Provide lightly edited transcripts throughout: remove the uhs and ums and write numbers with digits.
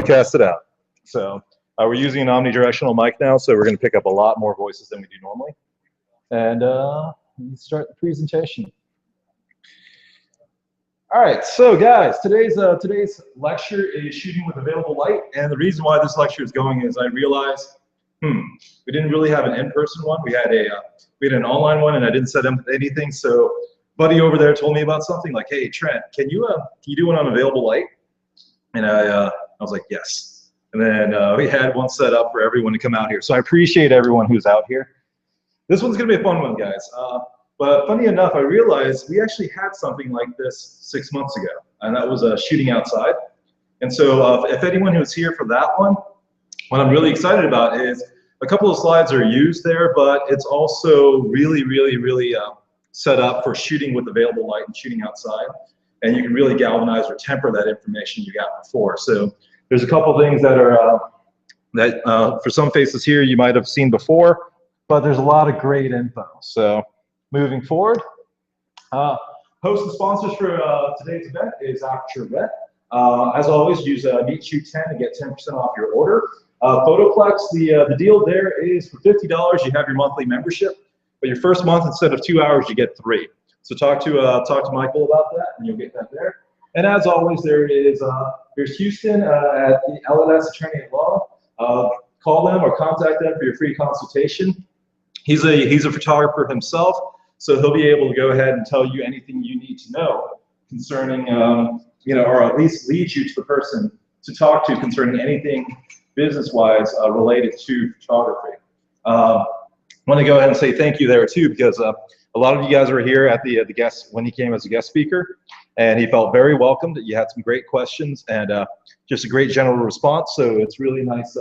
Cast it out. So we're using an omnidirectional mic now, so we're going to pick up a lot more voices than we do normally. And start the presentation. All right, so guys, today's lecture is shooting with available light, and the reason why this lecture is going is I realized, we didn't really have an in-person one. We had an online one, and I didn't set up anything. So, buddy over there told me about something like, "Hey, Trent, can you do one on available light?" And I was like, "Yes." And then we had one set up for everyone to come out here. So I appreciate everyone who's out here. This one's gonna be a fun one, guys. But funny enough, I realized we actually had something like this 6 months ago, and that was shooting outside. And so if anyone who's here for that one, what I'm really excited about is a couple of slides are used there, but it's also really set up for shooting with available light and shooting outside. And you can really galvanize or temper that information you got before. So there's a couple things that are for some faces here you might have seen before, but there's a lot of great info. So moving forward, host and sponsors for today's event is Aperture Vet. As always, use NeatShoot10 to get 10% off your order. Photoplex, the deal there is for $50 you have your monthly membership, but your first month instead of 2 hours you get 3. So talk to Michael about that, and you'll get that there. And as always, there's Houston at the LNS Attorney at Law. Call them or contact them for your free consultation. He's a photographer himself, so he'll be able to go ahead and tell you anything you need to know concerning, or at least lead you to the person to talk to concerning anything business-wise related to photography. I want to go ahead and say thank you there too, because a lot of you guys were here at the guest when he came as a guest speaker, and he felt very welcomed. You had some great questions and just a great general response. So it's really nice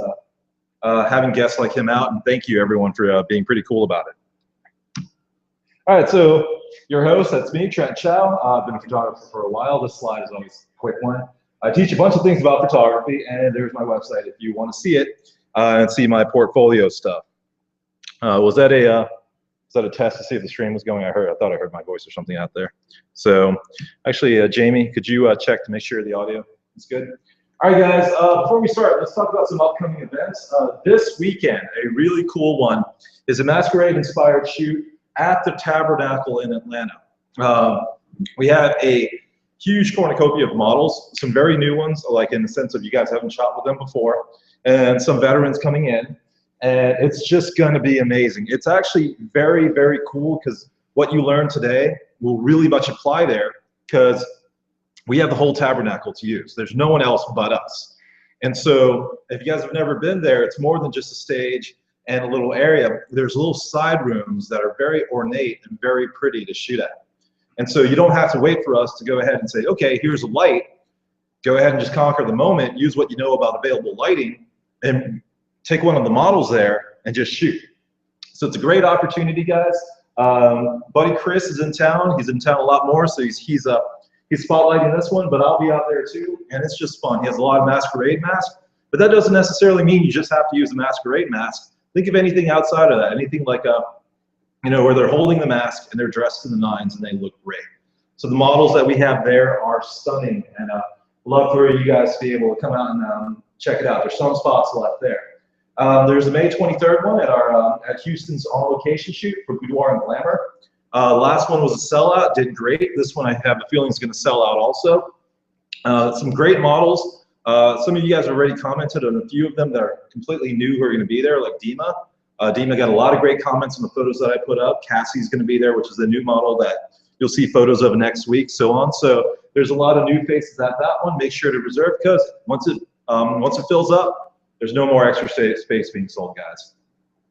having guests like him out, and thank you everyone for being pretty cool about it. All right, so your host, that's me, Trent Chow. I've been a photographer for a while. This slide is always a quick one. I teach a bunch of things about photography, and there's my website if you want to see it and see my portfolio stuff. Was that a test to see if the stream was going? I thought I heard my voice or something out there. So actually, Jamie, could you check to make sure the audio is good? All right, guys, before we start, let's talk about some upcoming events. This weekend, a really cool one is a masquerade-inspired shoot at the Tabernacle in Atlanta. We have a huge cornucopia of models, some very new ones, like in the sense of you guys haven't shot with them before, and some veterans coming in. And it's just going to be amazing. It's actually very cool because what you learn today will really much apply there because we have the whole tabernacle to use. There's no one else but us. And so if you guys have never been there, it's more than just a stage and a little area. There's little side rooms that are very ornate and very pretty to shoot at. And so you don't have to wait for us to go ahead and say, okay, here's a light. Go ahead and just conquer the moment, use what you know about available lighting, and take one of the models there and just shoot. So it's a great opportunity, guys. Buddy Chris is in town. He's in town a lot more, so he's spotlighting this one, but I'll be out there too, and it's just fun. He has a lot of masquerade masks, but that doesn't necessarily mean you just have to use the masquerade mask. Think of anything outside of that, anything like where they're holding the mask and they're dressed to the nines and they look great. So the models that we have there are stunning, and love for you guys to be able to come out and check it out. There's some spots left there. There's a May 23rd one at Houston's On Location shoot for Boudoir and Glamour. Last one was a sellout, did great. This one I have a feeling is going to sell out also. Some great models. Some of you guys already commented on a few of them that are completely new who are going to be there, like Dima. Dima got a lot of great comments on the photos that I put up. Cassie's going to be there, which is the new model that you'll see photos of next week, so on. So there's a lot of new faces at that one. Make sure to reserve because once it fills up, there's no more extra space being sold, guys.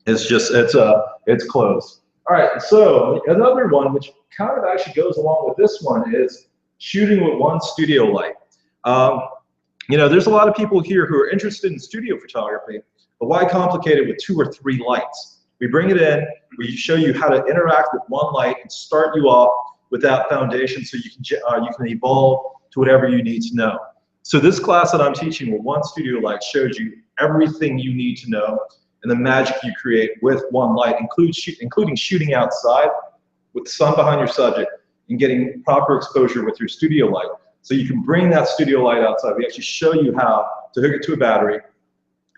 It's closed. All right, so another one which kind of actually goes along with this one is shooting with one studio light. There's a lot of people here who are interested in studio photography, but why complicate it with 2 or 3 lights? We bring it in, we show you how to interact with one light and start you off with that foundation so you can evolve to whatever you need to know. So this class that I'm teaching with one studio light shows you everything you need to know and the magic you create with one light, including shooting outside with the sun behind your subject and getting proper exposure with your studio light. So you can bring that studio light outside. We actually show you how to hook it to a battery,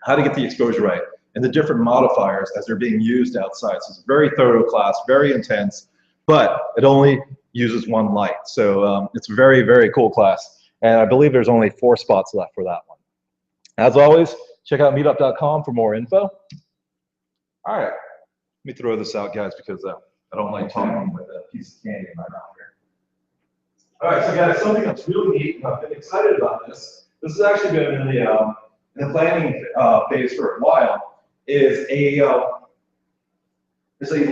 how to get the exposure right, and the different modifiers as they're being used outside. So it's a very thorough class, very intense, but it only uses one light. So it's a very, very cool class. And I believe there's only 4 spots left for that one. As always, check out meetup.com for more info. All right, let me throw this out, guys, because I don't like talking with a piece of candy in my mouth here. All right, so guys, something that's really neat, and I've been excited about this. This has actually been in the planning phase for a while. Is a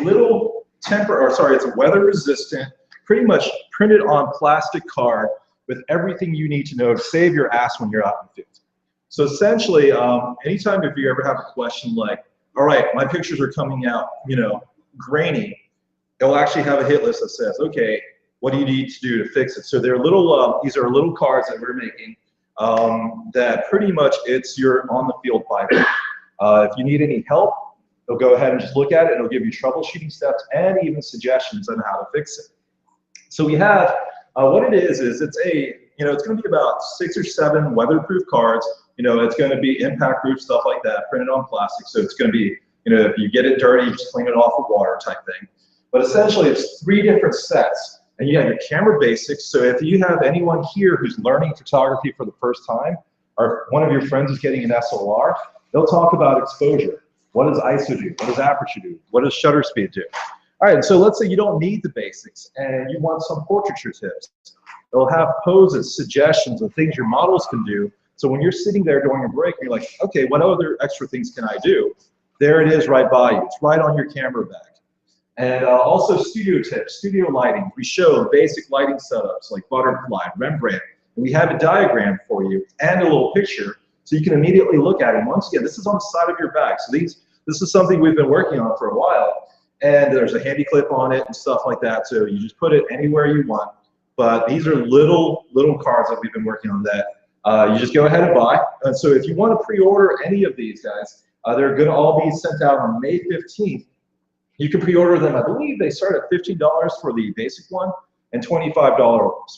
little it's a weather-resistant, pretty much printed on plastic card with everything you need to know to save your ass when you're out in the field. So essentially, anytime if you ever have a question like, all right, my pictures are coming out, grainy, it'll actually have a hit list that says, okay, what do you need to do to fix it? So they're little, these are little cards that we're making that pretty much it's your on-the-field Bible. If you need any help, they'll go ahead and just look at it. It'll give you troubleshooting steps and even suggestions on how to fix it. So we have, what it is it's it's going to be about 6 or 7 weatherproof cards. It's going to be impact proof, stuff like that, printed on plastic. So it's going to be, if you get it dirty, you just clean it off with water type thing. But essentially, it's 3 different sets. And you have your camera basics. So if you have anyone here who's learning photography for the first time, or one of your friends is getting an SLR, they'll talk about exposure. What does ISO do? What does aperture do? What does shutter speed do? All right, so let's say you don't need the basics and you want some portraiture tips. They'll have poses, suggestions, and things your models can do. So when you're sitting there during a break, you're like, okay, what other extra things can I do? There it is right by you. It's right on your camera bag. And also studio tips, studio lighting. We show basic lighting setups like butterfly, Rembrandt. And we have a diagram for you and a little picture so you can immediately look at it. And once again, this is on the side of your bag. So this is something we've been working on for a while. And there's a handy clip on it and stuff like that. So you just put it anywhere you want. But these are little cards that we've been working on that you just go ahead and buy. And so if you want to pre-order any of these guys, they're going to all be sent out on May 15th. You can pre-order them. I believe they start at $15 for the basic one and $25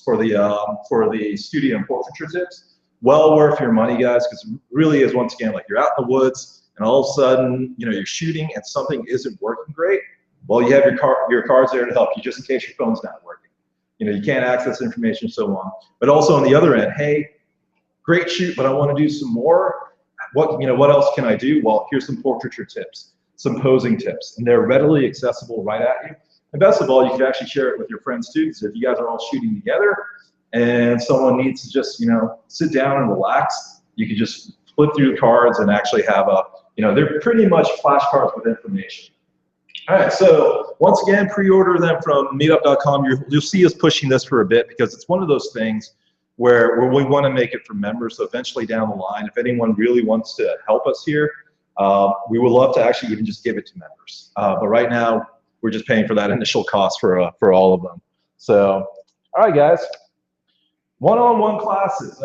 for the studio and portraiture tips. Well worth your money, guys, because it really is, once again, like you're out in the woods and all of a sudden, you're shooting and something isn't working great. Well, you have your cards there to help you just in case your phone's not working. You can't access information and so on. But also on the other end, hey, great shoot, but I want to do some more. What else can I do? Well, here's some portraiture tips, some posing tips, and they're readily accessible right at you. And best of all, you can actually share it with your friends too, because if you guys are all shooting together and someone needs to just, sit down and relax, you can just flip through the cards and actually have they're pretty much flashcards with information. All right, so once again, pre-order them from meetup.com. You'll see us pushing this for a bit because it's one of those things where we want to make it for members. So eventually down the line, if anyone really wants to help us here, we would love to actually even just give it to members. But right now, we're just paying for that initial cost for all of them. So, all right, guys. One-on-one classes.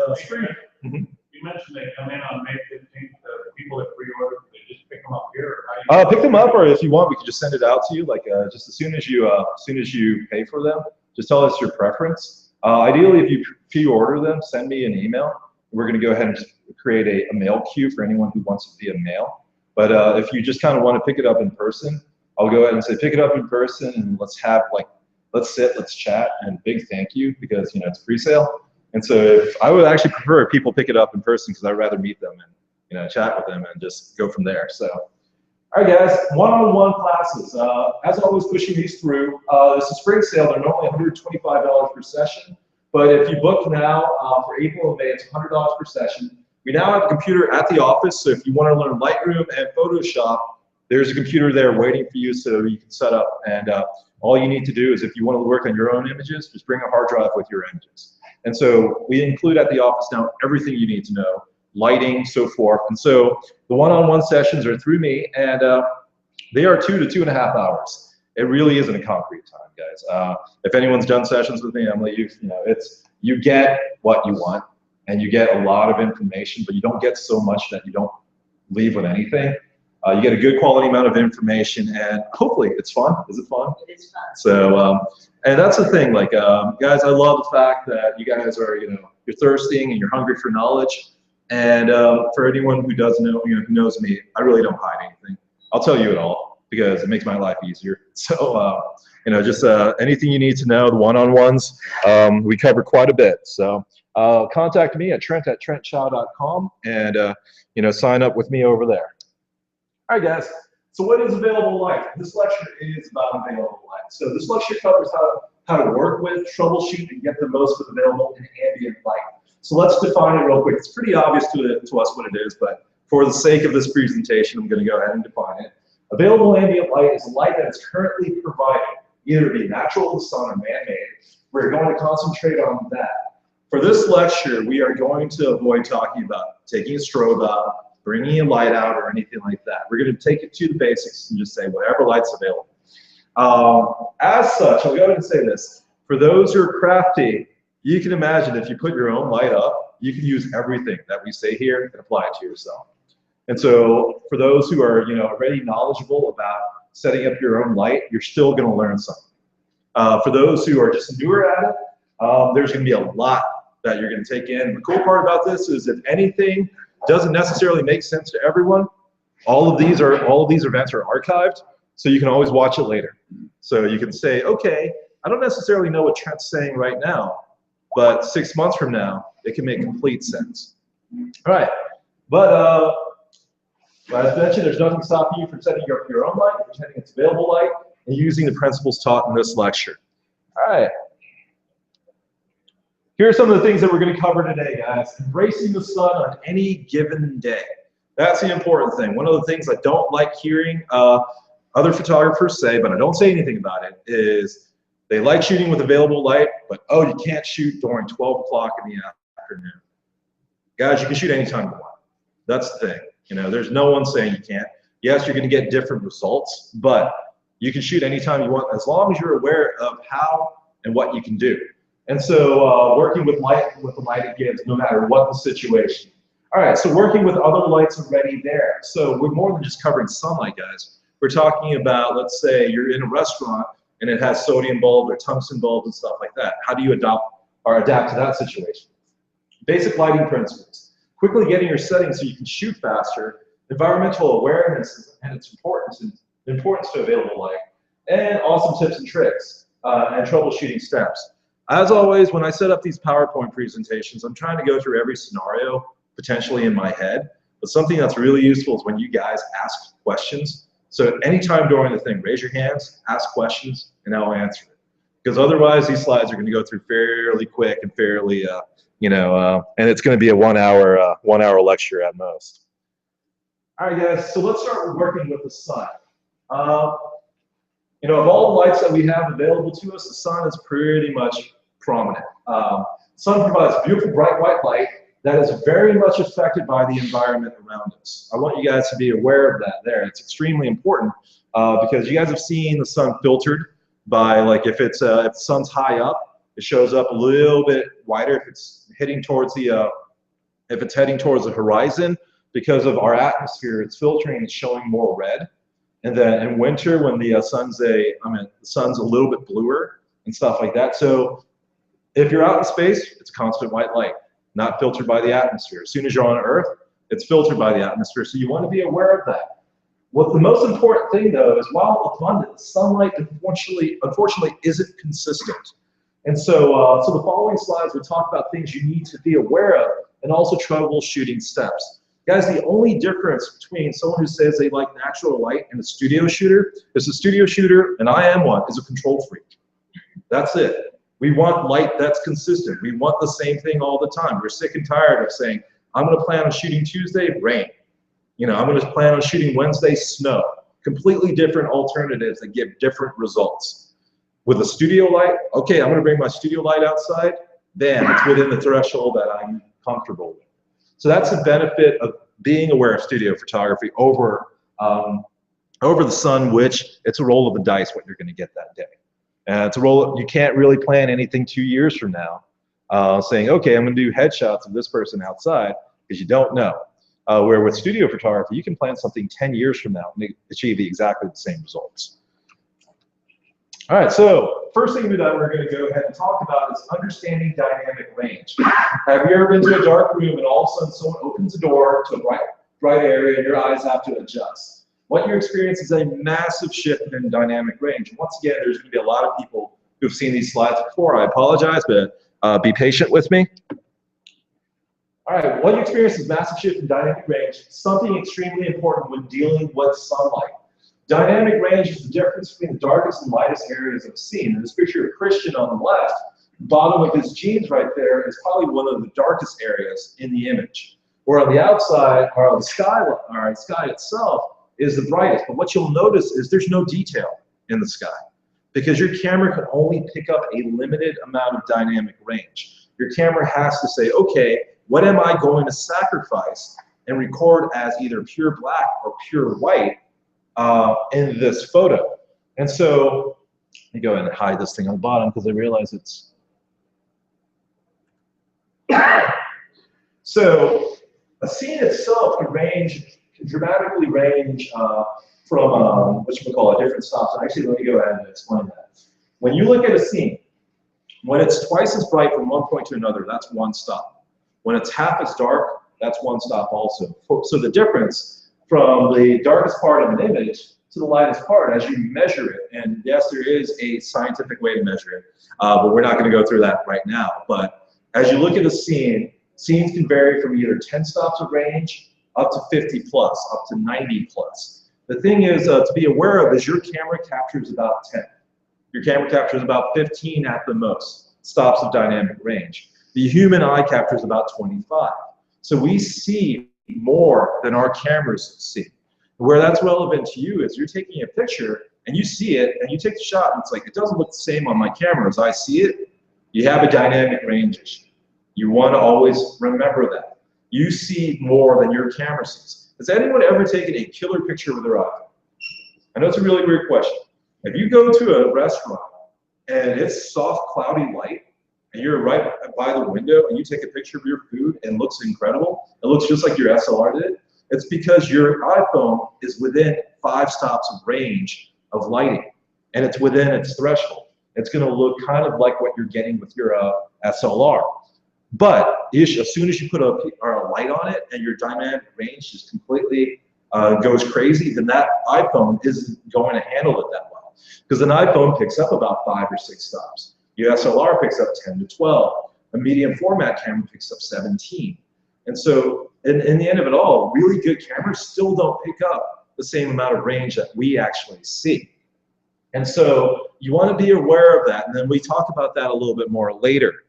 You mentioned they come in on May 15th. People that pre-order, they just pick them up here. Pick them up, or if you want, we can just send it out to you. Like just as soon as you pay for them, just tell us your preference. Ideally, if you pre-order them, send me an email. We're going to go ahead and just create a mail queue for anyone who wants it via mail. But if you just kind of want to pick it up in person, I'll go ahead and say pick it up in person, and let's sit, let's chat, and big thank you because it's pre-sale. And so I would actually prefer if people pick it up in person because I'd rather meet them and chat with them and just go from there. So, all right, guys, one-on-one classes. As always, pushing these through. This is spring sale. They're normally $125 per session, but if you book now for April and May, it's $100 per session. We now have a computer at the office, so if you want to learn Lightroom and Photoshop, there's a computer there waiting for you so you can set up. And all you need to do is if you want to work on your own images, just bring a hard drive with your images. And so we include at the office now everything you need to know, lighting, so forth. And so the one-on-one sessions are through me, and they are 2 to 2.5 hours. It really isn't a concrete time, guys. If anyone's done sessions with me, Emily, you get what you want, and you get a lot of information, but you don't get so much that you don't leave with anything. You get a good quality amount of information, and hopefully it's fun. Is it fun? It is fun. So, and that's the thing, like, guys, I love the fact that you guys are, you're thirsting and you're hungry for knowledge. And for anyone who does know, who knows me, I really don't hide anything. I'll tell you it all because it makes my life easier. So, just anything you need to know, the one-on-ones, we cover quite a bit. So contact me at trent@trentchow.com and, sign up with me over there. All right, guys. So what is available light? This lecture is about available light. So this lecture covers how to work with, troubleshoot, and get the most of available in ambient light. So let's define it real quick. It's pretty obvious to us what it is, but for the sake of this presentation, I'm going to go ahead and define it. Available ambient light is light that is currently provided, either be natural to the sun or man-made. We're going to concentrate on that. For this lecture, we are going to avoid talking about taking a strobe out, bringing a light out, or anything like that. We're going to take it to the basics and just say whatever light's available. As such, I'll go ahead and say this. For those who are crafty, you can imagine if you put your own light up, you can use everything that we say here and apply it to yourself. And so for those who are already knowledgeable about setting up your own light, you're still going to learn something. For those who are just newer at it, there's going to be a lot that you're going to take in. The cool part about this is if anything doesn't necessarily make sense to everyone, all of these events are archived, so you can always watch it later. So you can say, okay, I don't necessarily know what Trent's saying right now, but 6 months from now, it can make complete sense. All right, but as mentioned, there's nothing stopping you from setting up your own light, pretending it's available light, and using the principles taught in this lecture. All right. Here are some of the things that we're going to cover today, guys. Embracing the sun on any given day. That's the important thing. One of the things I don't like hearing other photographers say, but I don't say anything about it, is they like shooting with available light, but oh, you can't shoot during 12 o'clock in the afternoon. Guys, you can shoot anytime you want. That's the thing. There's no one saying you can't. Yes, you're going to get different results, but you can shoot anytime you want as long as you're aware of how and what you can do. And so working with the light it gives, no matter what the situation. All right, so working with other lights already there. So we're more than just covering sunlight, guys. We're talking about, let's say you're in a restaurant and it has sodium bulbs or tungsten bulbs and stuff like that. How do you adapt to that situation? Basic lighting principles. Quickly getting your settings so you can shoot faster, environmental awareness and its importance to available light, and awesome tips and tricks and troubleshooting steps. As always, when I set up these PowerPoint presentations, I'm trying to go through every scenario potentially in my head, but something that's really useful is when you guys ask questions. So anytime during the thing, raise your hands, ask questions, and I'll answer it. Because otherwise, these slides are going to go through fairly quick and fairly, and it's going to be a one-hour lecture at most. All right, guys. So let's start with working with the sun. Of all the lights that we have available to us, the sun is pretty much prominent. Sun provides beautiful, bright white light that is very much affected by the environment around us. I want you guys to be aware of that there. It's extremely important because you guys have seen the sun filtered by, like, if the sun's high up, it shows up a little bit wider. If it's heading towards the horizon, because of our atmosphere, it's filtering and showing more red. And then in winter, when the sun's a little bit bluer and stuff like that. So if you're out in space, it's constant white light, not filtered by the atmosphere. As soon as you're on Earth, it's filtered by the atmosphere. So you want to be aware of that. What the most important thing, though, is while abundant, sunlight unfortunately isn't consistent. And so, the following slides will talk about things you need to be aware of and also troubleshooting steps. Guys, the only difference between someone who says they like natural light and a studio shooter is the studio shooter, and I am one, is a control freak. That's it. We want light that's consistent. We want the same thing all the time. We're sick and tired of saying, I'm going to plan on shooting Tuesday, rain. I'm going to plan on shooting Wednesday, snow. Completely different alternatives that give different results. With a studio light, okay, I'm going to bring my studio light outside, then it's within the threshold that I'm comfortable with. So that's the benefit of being aware of studio photography over the sun, which it's a roll of the dice what you're going to get that day. And it's a roll. You can't really plan anything 2 years from now, saying, okay, I'm going to do headshots of this person outside, because you don't know. Where with studio photography, you can plan something 10 years from now and achieve exactly the same results. All right, so first thing that we're going to go ahead and talk about is understanding dynamic range. Have you ever been to a dark room and all of a sudden someone opens a door to a bright area and your eyes have to adjust? What you experience is a massive shift in dynamic range. Once again, there's going to be a lot of people who've seen these slides before. I apologize, but be patient with me. All right, what you experience is massive shift in dynamic range, something extremely important when dealing with sunlight. Dynamic range is the difference between the darkest and lightest areas of a scene. In this picture of Christian on the left, bottom of his jeans right there is probably one of the darkest areas in the image. Where on the outside, or the sky itself is the brightest. But what you'll notice is there's no detail in the sky because your camera can only pick up a limited amount of dynamic range. Your camera has to say, okay, what am I going to sacrifice and record as either pure black or pure white in this photo? And so, let me go ahead and hide this thing on the bottom because I realize it's... So, a scene itself can dramatically range from different stops. And actually, let me go ahead and explain that. When you look at a scene, when it's twice as bright from one point to another, that's one stop. When it's half as dark, that's one stop also. So the difference from the darkest part of an image to the lightest part as you measure it, and yes, there is a scientific way to measure it, but we're not going to go through that right now. But as you look at a scene, scenes can vary from either 10 stops of range up to 50 plus, up to 90 plus. The thing is to be aware of is your camera captures about 10. Your camera captures about 15 at the most stops of dynamic range. The human eye captures about 25. So we see more than our cameras see. Where that's relevant to you is you're taking a picture and you see it and you take the shot and it's like, it doesn't look the same on my camera as I see it. You have a dynamic range issue. You want to always remember that. You see more than your camera sees. Has anyone ever taken a killer picture with their iPhone? I know it's a really weird question. If you go to a restaurant and it's soft, cloudy light, and you're right by the window and you take a picture of your food and it looks incredible, it looks just like your SLR did, it's because your iPhone is within 5 stops of range of lighting, and it's within its threshold. It's going to look kind of like what you're getting with your SLR. But as soon as you put a light on it and your dynamic range just completely goes crazy, then that iPhone isn't going to handle it that well. Because an iPhone picks up about 5 or 6 stops. Your SLR picks up 10 to 12. A medium format camera picks up 17. And so in the end of it all, really good cameras still don't pick up the same amount of range that we actually see. And so you want to be aware of that. And then we talk about that a little bit more later.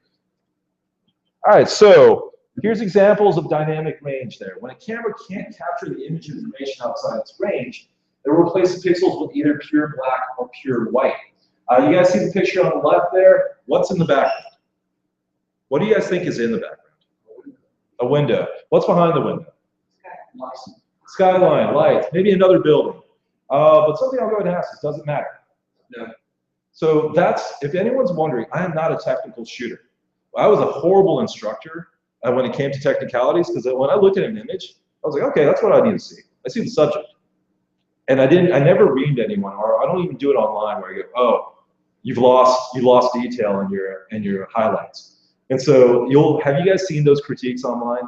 All right, so here's examples of dynamic range there. When a camera can't capture the image information outside its range, it will replace the pixels with either pure black or pure white. You guys see the picture on the left there? What's in the background? What do you guys think is in the background? A window. What's behind the window? Skyline, lights, maybe another building. But something I'll go ahead and ask is, does it matter? No. So that's, if anyone's wondering, I am not a technical shooter. I was a horrible instructor when it came to technicalities, because when I looked at an image, I was like, okay, that's what I need to see. I see the subject. And I never reamed anyone, or I don't even do it online where I go, oh, you lost detail in your highlights. And so have you guys seen those critiques online?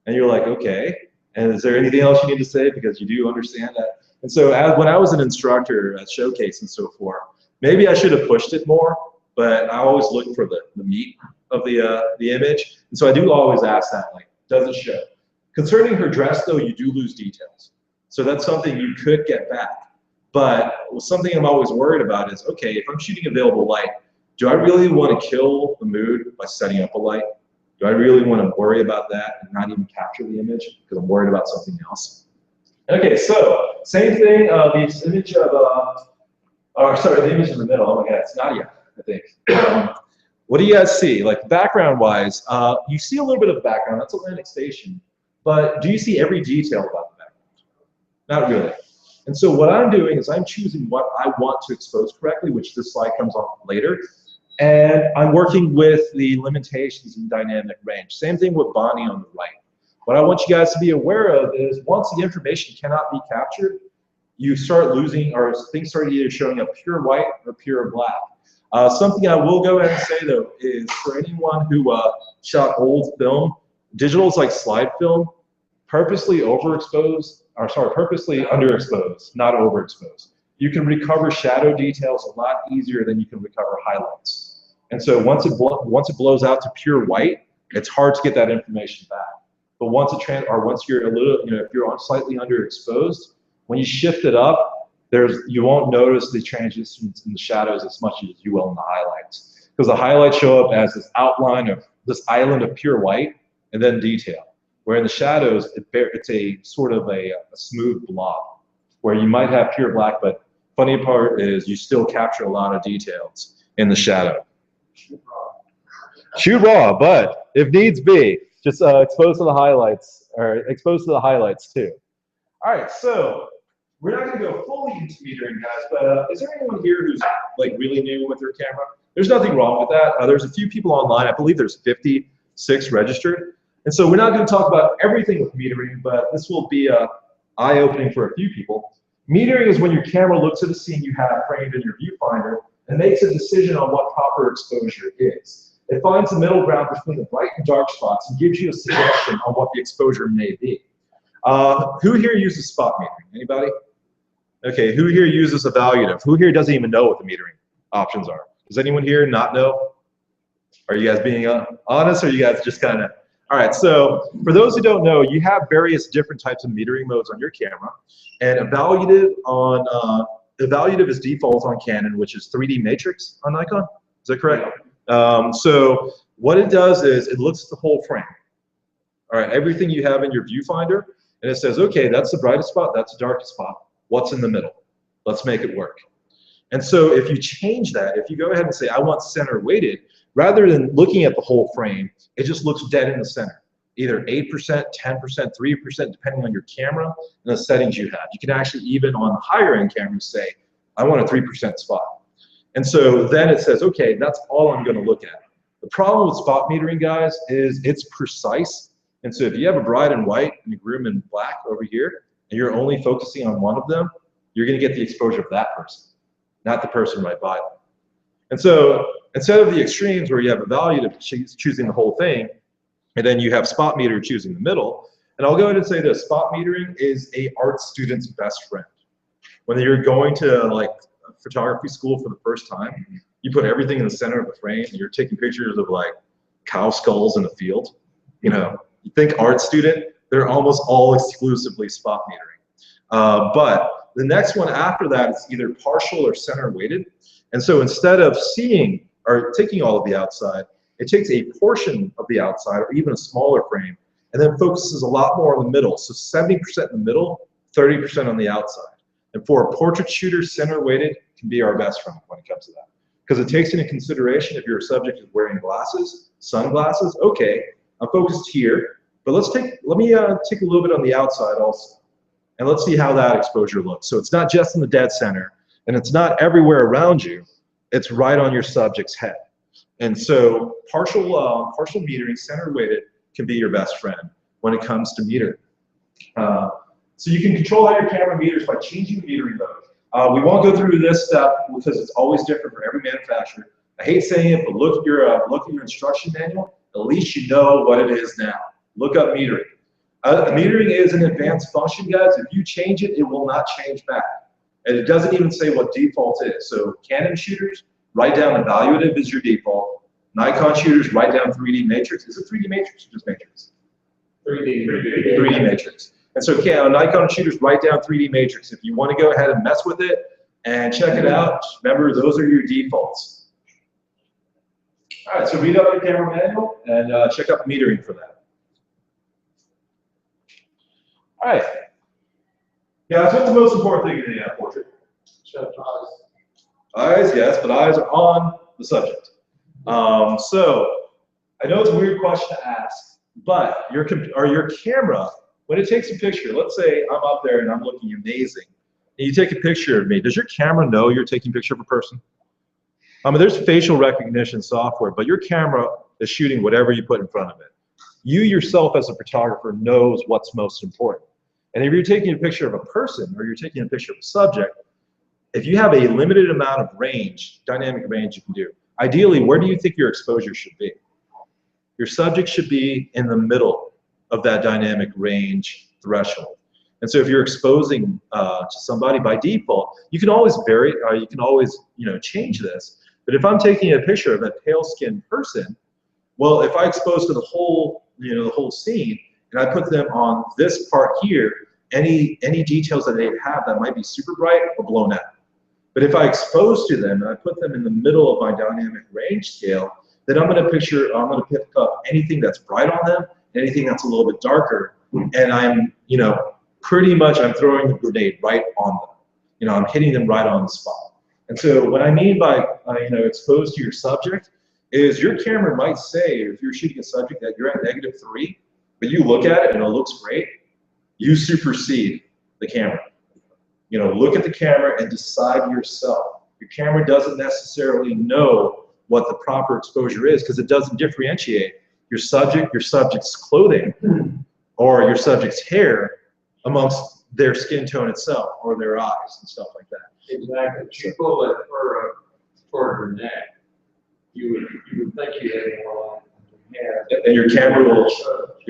And you're like, okay, and is there anything else you need to say? Because you do understand that. And so when I was an instructor at Showcase and so forth, maybe I should have pushed it more, but I always look for the meat of the image. And so I do always ask that, like, does it show? Concerning her dress, though, you do lose details. So that's something you could get back. But something I'm always worried about is, okay, if I'm shooting available light, do I really want to kill the mood by setting up a light? Do I really want to worry about that and not even capture the image because I'm worried about something else? Okay, so same thing, the image of, the image in the middle, oh my God, it's Nadia, I think. What do you guys see? Like background-wise, you see a little bit of background, that's Atlantic Station, but do you see every detail about the background? Not really. And so what I'm doing is I'm choosing what I want to expose correctly, which this slide comes on later, and I'm working with the limitations in dynamic range. Same thing with Bonnie on the right. What I want you guys to be aware of is once the information cannot be captured, you start losing, or things start either showing up pure white or pure black. Something I will go ahead and say though is for anyone who shot old film, digital is like slide film, purposely overexposed, or sorry, purposely underexposed, not overexposed. You can recover shadow details a lot easier than you can recover highlights. And so once it blows out to pure white, it's hard to get that information back. But once you're a little, if you're slightly underexposed, when you shift it up, you won't notice the transitions in the shadows as much as you will in the highlights. Because the highlights show up as this outline of this island of pure white and then detail. Where in the shadows, it's a sort of a smooth blob, where you might have pure black, but funny part is you still capture a lot of details in the shadow. Shoot raw, but if needs be, just expose to the highlights, or expose to the highlights too. All right, so we're not going to go fully into metering, guys, but is there anyone here who's like really new with their camera? There's nothing wrong with that. There's a few people online. I believe there's 56 registered. And so we're not going to talk about everything with metering, but this will be eye-opening for a few people. Metering is when your camera looks at a scene you have framed in your viewfinder and makes a decision on what proper exposure is. It finds the middle ground between the bright and dark spots and gives you a suggestion on what the exposure may be. Who here uses spot metering? Anybody? Okay, who here uses evaluative? Who here doesn't even know what the metering options are? Does anyone here not know? Are you guys being honest, or are you guys just kind of... All right, so for those who don't know, you have various different types of metering modes on your camera, and evaluative is default on Canon, which is 3D matrix on Nikon. Is that correct? So what it does is it looks at the whole frame. All right, everything you have in your viewfinder, and it says, okay, that's the brightest spot, that's the darkest spot. What's in the middle? Let's make it work. And so if you change that, if you go ahead and say, I want center weighted, rather than looking at the whole frame, it just looks dead in the center. Either 8%, 10%, 3%, depending on your camera and the settings you have. You can actually, even on higher end cameras, say, I want a 3% spot. And so then it says, okay, that's all I'm going to look at. The problem with spot metering, guys, is it's precise. And so if you have a bride in white and a groom in black over here, and you're only focusing on one of them, you're going to get the exposure of that person, not the person right by them. And so instead of the extremes where you have evaluative choosing the whole thing, and then you have spot meter choosing the middle, and I'll go ahead and say this, spot metering is a art student's best friend. When you're going to like photography school for the first time, you put everything in the center of the frame, and you're taking pictures of like cow skulls in the field. You think art student, they're almost all exclusively spot metering. But the next one after that is either partial or center weighted. And so instead of seeing or taking all of the outside, it takes a portion of the outside or even a smaller frame and then focuses a lot more on the middle. So 70% in the middle, 30% on the outside. And for a portrait shooter, center weighted can be our best friend when it comes to that. Because it takes into consideration if your subject is wearing glasses, sunglasses, okay, I'm focused here, but let me take a little bit on the outside also. And let's see how that exposure looks. So it's not just in the dead center, and it's not everywhere around you, it's right on your subject's head. And so partial metering, center weighted, can be your best friend when it comes to metering. So you can control how your camera meters by changing the metering mode. We won't go through this step because it's always different for every manufacturer. I hate saying it, but look at your instruction manual. At least you know what it is now. Look up metering. Metering is an advanced function, guys. If you change it, it will not change back. And it doesn't even say what default is. So Canon shooters, write down evaluative is your default. Nikon shooters, write down 3D matrix. Is it 3D matrix or just matrix? 3D matrix. And so Nikon shooters, write down 3D matrix. If you want to go ahead and mess with it and check it out, remember those are your defaults. All right, so read up your camera manual and check out metering for that. All right. Yeah, so what's the most important thing in the portrait? Eyes, yes, but eyes are on the subject. So I know it's a weird question to ask, but your camera, when it takes a picture, let's say I'm up there and I'm looking amazing, and you take a picture of me, does your camera know you're taking a picture of a person? I mean, there's facial recognition software, but your camera is shooting whatever you put in front of it. You yourself as a photographer knows what's most important. And if you're taking a picture of a person or you're taking a picture of a subject, if you have a limited amount of range, dynamic range you can do, ideally, where do you think your exposure should be? Your subject should be in the middle of that dynamic range threshold. And so if you're exposing to somebody by default, you can always vary, or you can always change this. But if I'm taking a picture of a pale-skinned person, well, if I expose to the whole the whole scene, and I put them on this part here, any details that they have that might be super bright will blown out. But if I expose to them and I put them in the middle of my dynamic range scale, then I'm going to pick up anything that's bright on them, anything that's a little bit darker, and I'm pretty much I'm throwing the grenade right on them. I'm hitting them right on the spot. And so what I mean by exposed to your subject is your camera might say, if you're shooting a subject that you're at -3, but you look at it and it looks great, you supersede the camera. Look at the camera and decide yourself. Your camera doesn't necessarily know what the proper exposure is because it doesn't differentiate your subject's clothing or your subject's hair amongst their skin tone itself or their eyes and stuff like that. Exactly. If you pull it toward her neck, you would think you had more light than you have. And your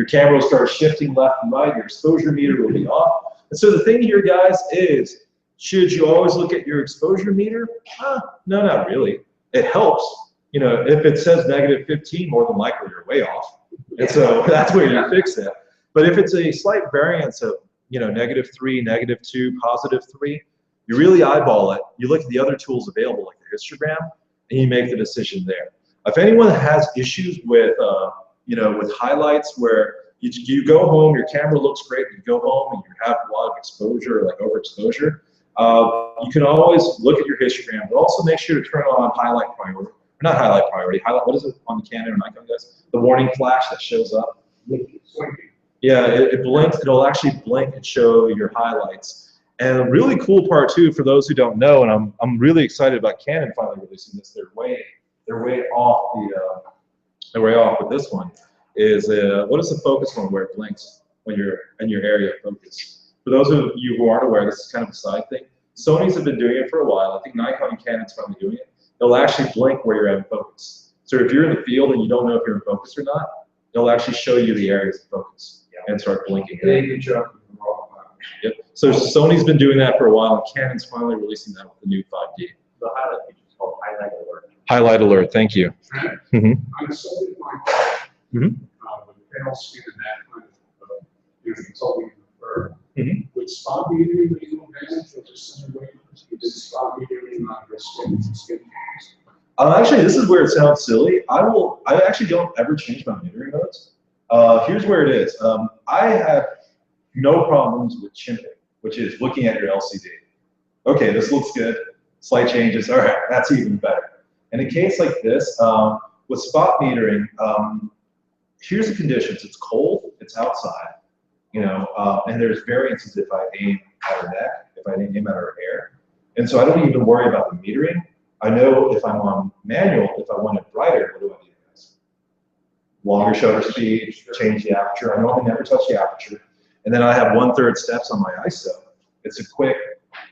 camera will start shifting left and right. Your exposure meter will be off. And so the thing here, guys, is should you always look at your exposure meter? No, not really. It helps. If it says -15, more than likely you're way off. And so that's where you fix it. But if it's a slight variance of -3, -2, +3, you really eyeball it. You look at the other tools available, like the histogram, and you make the decision there. If anyone has issues with with highlights where you go home, your camera looks great, you go home and you have a lot of exposure, like overexposure, you can always look at your histogram, but also make sure to turn on highlight priority. Not highlight priority, what is it on the Canon or Nikon, guys? The warning flash that shows up. Yeah, it blinks, it'll actually blink and show your highlights. And a really cool part too, for those who don't know, and I'm really excited about Canon finally releasing this. They're way off with this one. Is what is the focus one where it blinks when you're in your area of focus? For those of you who aren't aware, this is kind of a side thing. Sony's have been doing it for a while. I think Nikon and Canon's finally doing it. They'll actually blink where you're in focus. So if you're in the field and you don't know if you're in focus or not, they'll actually show you the areas of focus and start blinking. Yep. So Sony's been doing that for a while, and Canon's finally releasing that with the new 5D. The highlight feature is called Highlight Alert. Highlight Alert, thank you. I'm assuming with panel skin and that kind of consulting firm, would spot metering be an advantage or just some way to spot metering on your skin? Actually, this is where it sounds silly. I actually don't ever change my metering modes. Here's where it is. I have no problems with chimping, which is looking at your LCD. Okay, this looks good. Slight changes. All right, that's even better. In a case like this, with spot metering, here's the conditions. It's cold, it's outside, and there's variances if I aim at her neck, if I aim at her hair. And so I don't even worry about the metering. I know if I'm on manual, if I want it brighter, what do I do, guys? Longer shutter speed, change the aperture. I normally never touch the aperture. And then I have 1/3 steps on my ISO. It's a quick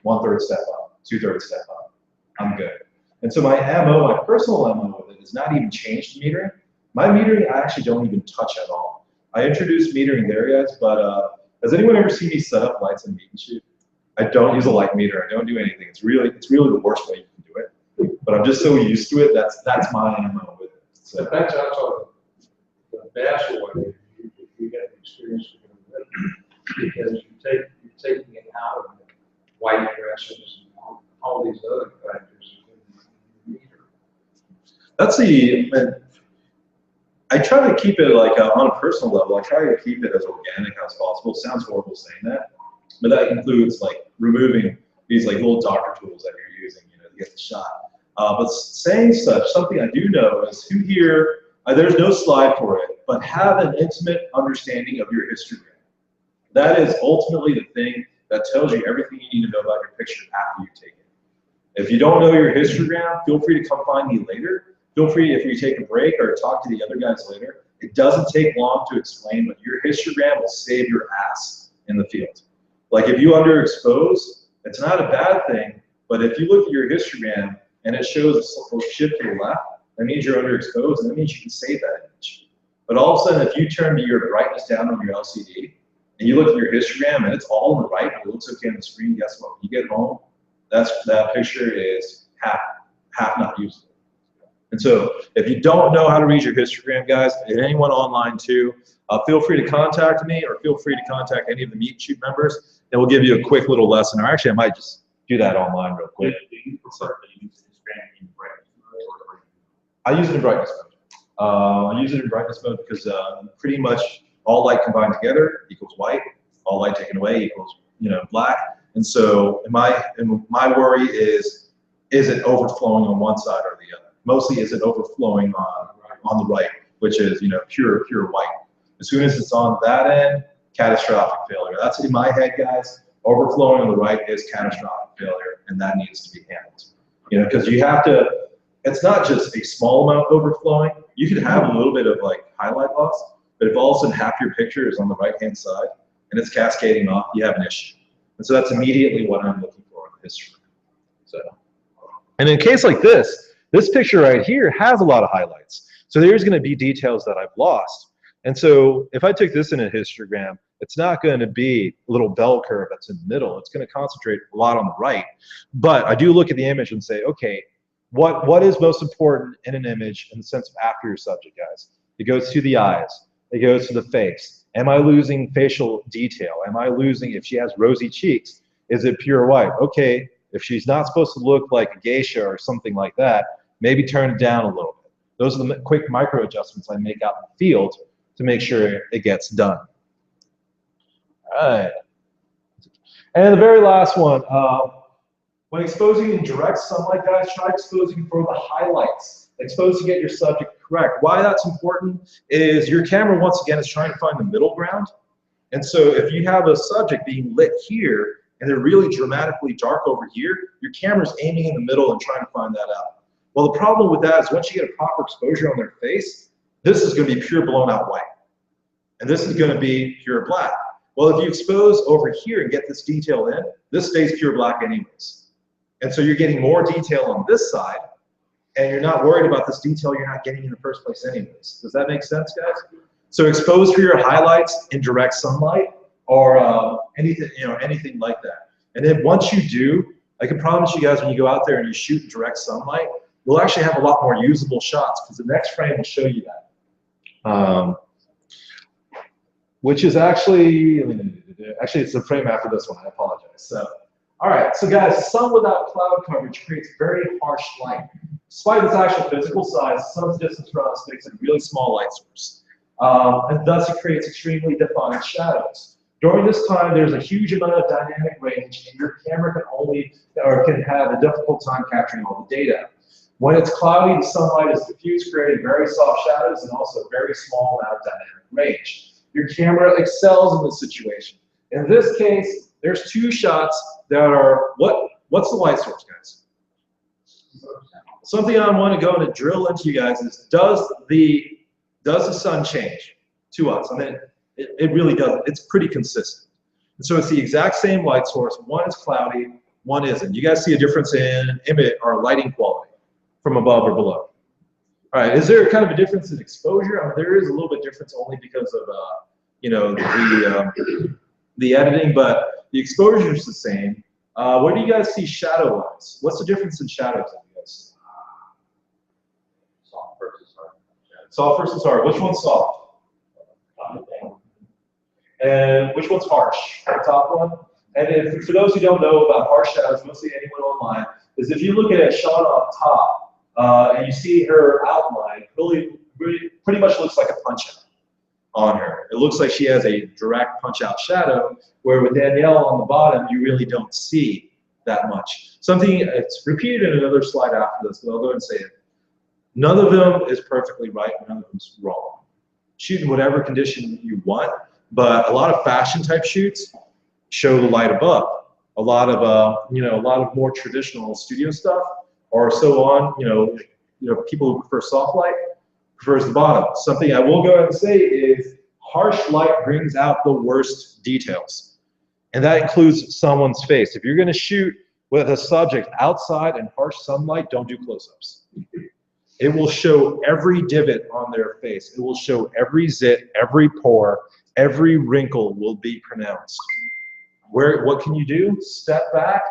1/3 step up, 2/3 step up. I'm good. And so my MO, my personal MO with it is not even changed metering. My metering, I actually don't even touch at all. I introduced metering there, guys, but has anyone ever seen me set up lights in meet and shoot? I don't use a light meter. I don't do anything. It's really the worst way you can do it. But I'm just so used to it. That's my MO with it. So That's also the best way if you get experience with it, because you're taking it out of white dresses and all these other factors. I try to keep it like on a personal level. I try to keep it as organic as possible. It sounds horrible saying that, but that includes like removing these like little doctor tools that you're using, to get the shot. But saying such, something I do know is who here, there's no slide for it, but have an intimate understanding of your histogram. That is ultimately the thing that tells you everything you need to know about your picture after you take it. If you don't know your histogram, feel free to come find me later. Feel free, if you take a break or talk to the other guys later, it doesn't take long to explain, but your histogram will save your ass in the field. Like if you underexpose, it's not a bad thing, But if you look at your histogram and it shows a shift to the left, that means you're underexposed, and that means you can save that image. But all of a sudden, if you turn to your brightness down on your LCD, and you look at your histogram and it's all on the right, and it looks okay on the screen, guess what? When you get home, that picture is half not usable. And so if you don't know how to read your histogram, guys, and anyone online too, feel free to contact me or feel free to contact any of the Meet and Shoot members, and we'll give you a quick little lesson. Or actually, I might just do that online real quick. Do you prefer to use Instagram in brightness mode or? I use it in brightness mode. I use it in brightness mode because pretty much all light combined together equals white. All light taken away equals black. And so my worry is it overflowing on one side or the other? Mostly, is it overflowing on the right, which is pure white. As soon as it's on that end, catastrophic failure. That's in my head, guys. Overflowing on the right is catastrophic failure, and that needs to be handled. Because you have to. It's not just a small amount overflowing. You could have a little bit of like highlight loss, but if all of a sudden half your picture is on the right-hand side and it's cascading off, you have an issue. And so that's immediately what I'm looking for in the history. So, and in a case like this picture right here has a lot of highlights. So there's going to be details that I've lost. And so if I took this in a histogram, it's not going to be a little bell curve that's in the middle. It's going to concentrate a lot on the right. But I do look at the image and say, okay, what is most important in an image in the sense of after your subject, guys? It goes to the eyes. It goes to the face. Am I losing facial detail? Am I losing, if she has rosy cheeks, is it pure white? Okay, if she's not supposed to look like a geisha or something like that, maybe turn it down a little bit. Those are the quick micro adjustments I make out in the field to make sure it gets done. All right. And the very last one, when exposing in direct sunlight, guys, try exposing for the highlights. Expose to get your subject correct. Why that's important is your camera, once again, is trying to find the middle ground. And so if you have a subject being lit here and they're really dramatically dark over here, your camera's aiming in the middle and trying to find that out. Well, the problem with that is once you get a proper exposure on their face, this is going to be pure blown out white. And this is going to be pure black. Well, if you expose over here and get this detail in, this stays pure black anyways. And so you're getting more detail on this side, and you're not worried about this detail you're not getting in the first place anyways. Does that make sense, guys? So expose for your highlights in direct sunlight or anything like that. And then once you do, I can promise you guys when you go out there and you shoot in direct sunlight, you'll actually have a lot more usable shots because the next frame will show you that. Which is actually it's the frame after this one, I apologize. So, all right, so guys, the sun without cloud coverage creates very harsh light. Despite its actual physical size, the sun's distance from us makes it a really small light source. And thus it creates extremely defined shadows. During this time, there's a huge amount of dynamic range, and your camera can have a difficult time capturing all the data. When it's cloudy, the sunlight is diffused, creating very soft shadows and also a very small amount of dynamic range. Your camera excels in this situation. In this case, there's two shots that are, what's the light source, guys? Something I want to go and drill into you guys is, does the sun change to us? I mean, it really doesn't. It's pretty consistent. And so it's the exact same light source. One is cloudy, one isn't. You guys see a difference in image or lighting quality from above or below? All right, is there kind of a difference in exposure? I mean, there is a little bit difference only because of the editing, but the exposure is the same. Where do you guys see shadow-wise? What's the difference in shadows that you guys see? Soft versus hard. Soft versus hard. Which one's soft? And which one's harsh? The top one. And if, for those who don't know about harsh shadows, mostly anyone online, is if you look at a shot off top and you see her outline, really pretty much looks like a punch out on her. It looks like she has a direct punch out shadow, where with Danielle on the bottom, you really don't see that much. Something, it's repeated in another slide after this, but I'll go ahead and say it. None of them is perfectly right, none of them is wrong. Shoot in whatever condition you want, but a lot of fashion type shoots show the light above. A lot of more traditional studio stuff, or so on, people who prefer soft light, prefers the bottom. Something I will go ahead and say is harsh light brings out the worst details. And that includes someone's face. If you're going to shoot with a subject outside in harsh sunlight, don't do close-ups. It will show every divot on their face. It will show every zit, every pore, every wrinkle will be pronounced. What can you do? Step back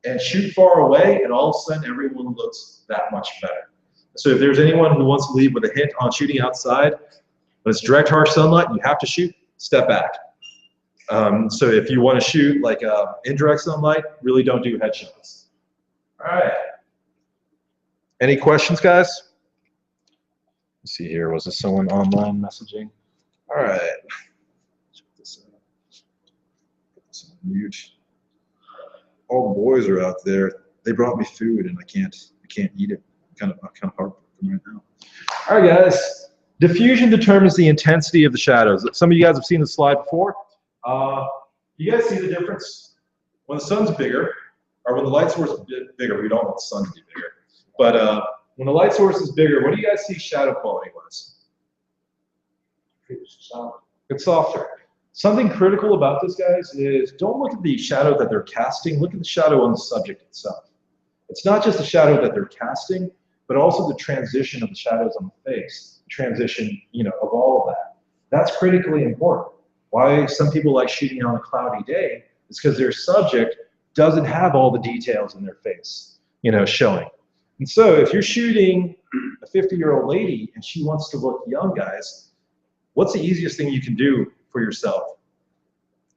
and shoot far away, and all of a sudden everyone looks that much better. So if there's anyone who wants to leave with a hint on shooting outside, when it's direct harsh sunlight, you have to shoot, step back. So if you want to shoot like indirect sunlight, really don't do headshots. All right. Any questions, guys? Let's see here. Was this someone online messaging? All right. Check this out. Put this on mute. All the boys are out there. They brought me food, and I can't eat it. I'm kind of heartbroken right now. All right, guys. Diffusion determines the intensity of the shadows. Some of you guys have seen the slide before. You guys see the difference? When the sun's bigger, or when the light source is bigger, we don't want the sun to be bigger. But when the light source is bigger, what do you guys see shadow quality-wise? It's softer. Something critical about this, guys, is don't look at the shadow that they're casting. Look at the shadow on the subject itself. It's not just the shadow that they're casting, but also the transition of the shadows on the face, the transition, of all of that. That's critically important. Why some people like shooting on a cloudy day is because their subject doesn't have all the details in their face, showing. And so if you're shooting a 50-year-old lady and she wants to look young, guys, what's the easiest thing you can do for yourself?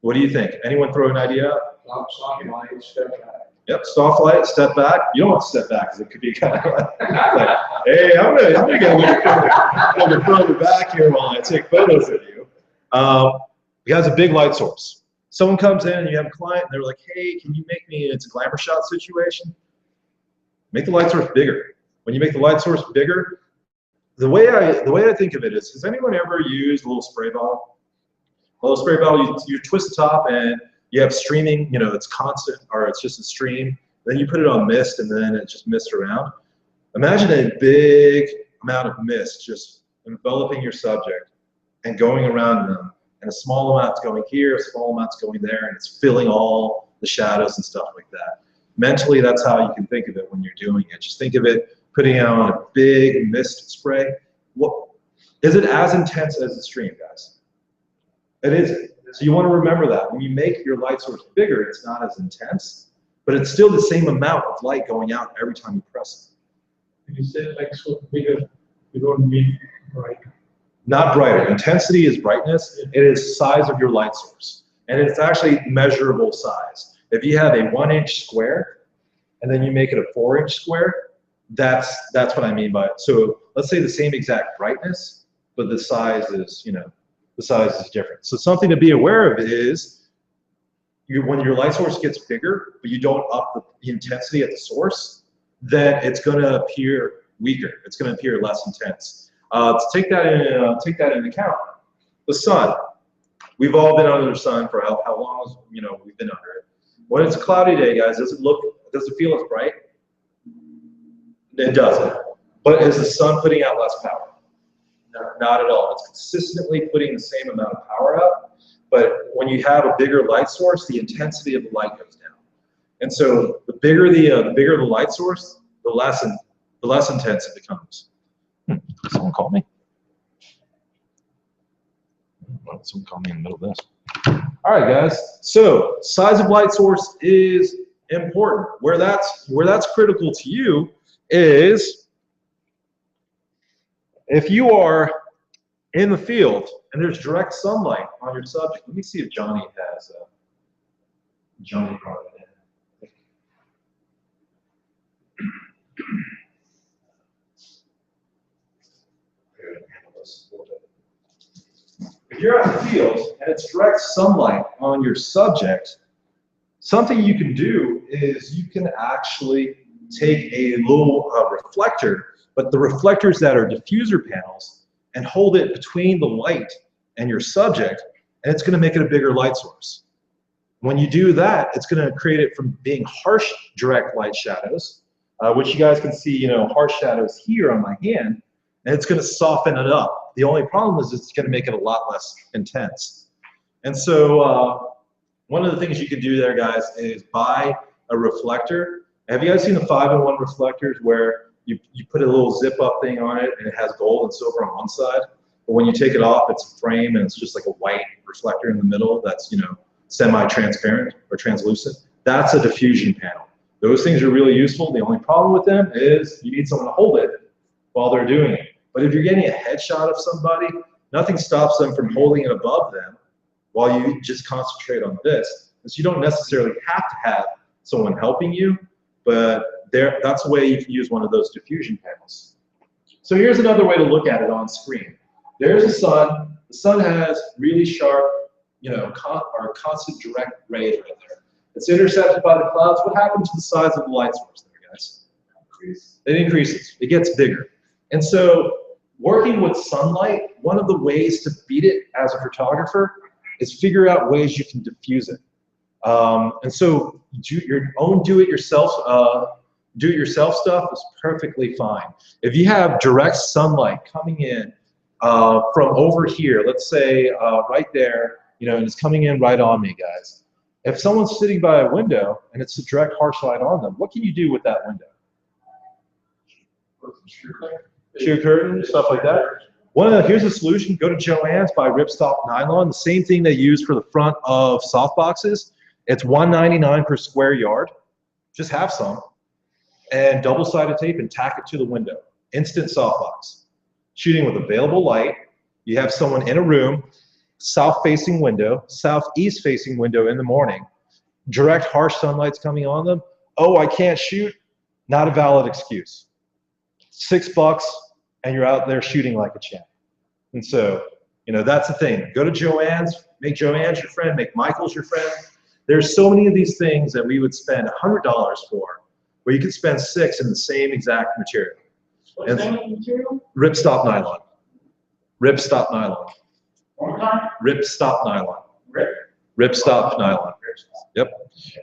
What do you think? Anyone throw an idea out? Soft light, step back. Yep, soft light, step back. You don't want to step back because it could be kind of like, hey, I'm gonna get a little further back here while I take photos of you. It has a big light source. Someone comes in and you have a client and they're like, hey, can you make me, it's a glamour shot situation? Make the light source bigger. When you make the light source bigger, the way I think of it is, has anyone ever used a little spray bottle? A little spray bottle, you twist the top and you have streaming, it's constant, or it's just a stream. Then you put it on mist and then it just mists around. Imagine a big amount of mist just enveloping your subject and going around them. And a small amount's going here, a small amount's going there, and it's filling all the shadows and stuff like that. Mentally, that's how you can think of it when you're doing it. Just think of it putting on a big mist spray. Is it as intense as the stream, guys? It isn't. So you want to remember that. When you make your light source bigger, it's not as intense, but it's still the same amount of light going out every time you press it. You said like so bigger, you don't mean bright. Not brighter. Intensity is brightness. It is size of your light source. And it's actually measurable size. If you have a 1-inch square and then you make it a 4-inch square, that's what I mean by it. So let's say the same exact brightness, but the size is, the size is different. So something to be aware of is when your light source gets bigger, but you don't up the intensity at the source, then it's going to appear weaker. It's going to appear less intense. To take that into account, the sun. We've all been under the sun for how long we've been under it. When it's a cloudy day, guys, does it feel as bright? It doesn't. But is the sun putting out less power? No, not at all. It's consistently putting the same amount of power out. But when you have a bigger light source, the intensity of the light goes down. And so the bigger the light source, the less intense it becomes. Someone call me. Someone call me in the middle of this. All right, guys. So size of light source is important. Where that's critical to you is if you are in the field and there's direct sunlight on your subject. Let me see if Johnny has Johnny brought it in. If you're out in the field and it's direct sunlight on your subject, something you can do is you can actually take a little reflector, but the reflectors that are diffuser panels, and hold it between the light and your subject, and it's going to make it a bigger light source. When you do that, it's going to create it from being harsh direct light shadows, which you guys can see, harsh shadows here on my hand, and it's going to soften it up. The only problem is it's going to make it a lot less intense. And so one of the things you can do there, guys, is buy a reflector. Have you guys seen the 5-in-1 reflectors where you put a little zip up thing on it and it has gold and silver on one side, but when you take it off, it's a frame and it's just like a white reflector in the middle that's, you know, semi-transparent or translucent? That's a diffusion panel. Those things are really useful. The only problem with them is you need someone to hold it while they're doing it. But if you're getting a headshot of somebody, nothing stops them from holding it above them while you just concentrate on this. So you don't necessarily have to have someone helping you, but that's a way you can use one of those diffusion panels. So here's another way to look at it on screen. There's the sun. The sun has really sharp, you know, constant direct rays right there. It's intercepted by the clouds. What happens to the size of the light source there, guys? It increases. It gets bigger. And so working with sunlight, one of the ways to beat it as a photographer is figure out ways you can diffuse it. And so your own do-it-yourself stuff is perfectly fine. If you have direct sunlight coming in from over here, let's say right there, you know, and it's coming in right on me, guys. If someone's sitting by a window and it's a direct harsh light on them, what can you do with that window? Sheer curtain, stuff like that. Here's a solution. Go to Joann's, buy ripstop nylon, the same thing they use for the front of softboxes. It's $1.99 per square yard. Just have some. And double-sided tape and tack it to the window. Instant softbox. Shooting with available light. You have someone in a room, south-facing window, southeast-facing window in the morning. Direct harsh sunlight's coming on them. Oh, I can't shoot. Not a valid excuse. $6 and you're out there shooting like a champ. And so, you know, that's the thing. Go to Joann's, make Joann's your friend, make Michael's your friend. There's so many of these things that we would spend $100 for, where you could spend $6 in the same exact material. What's the name of the material? Ripstop nylon. Ripstop nylon. One time? Ripstop nylon. Ripstop nylon. Yep.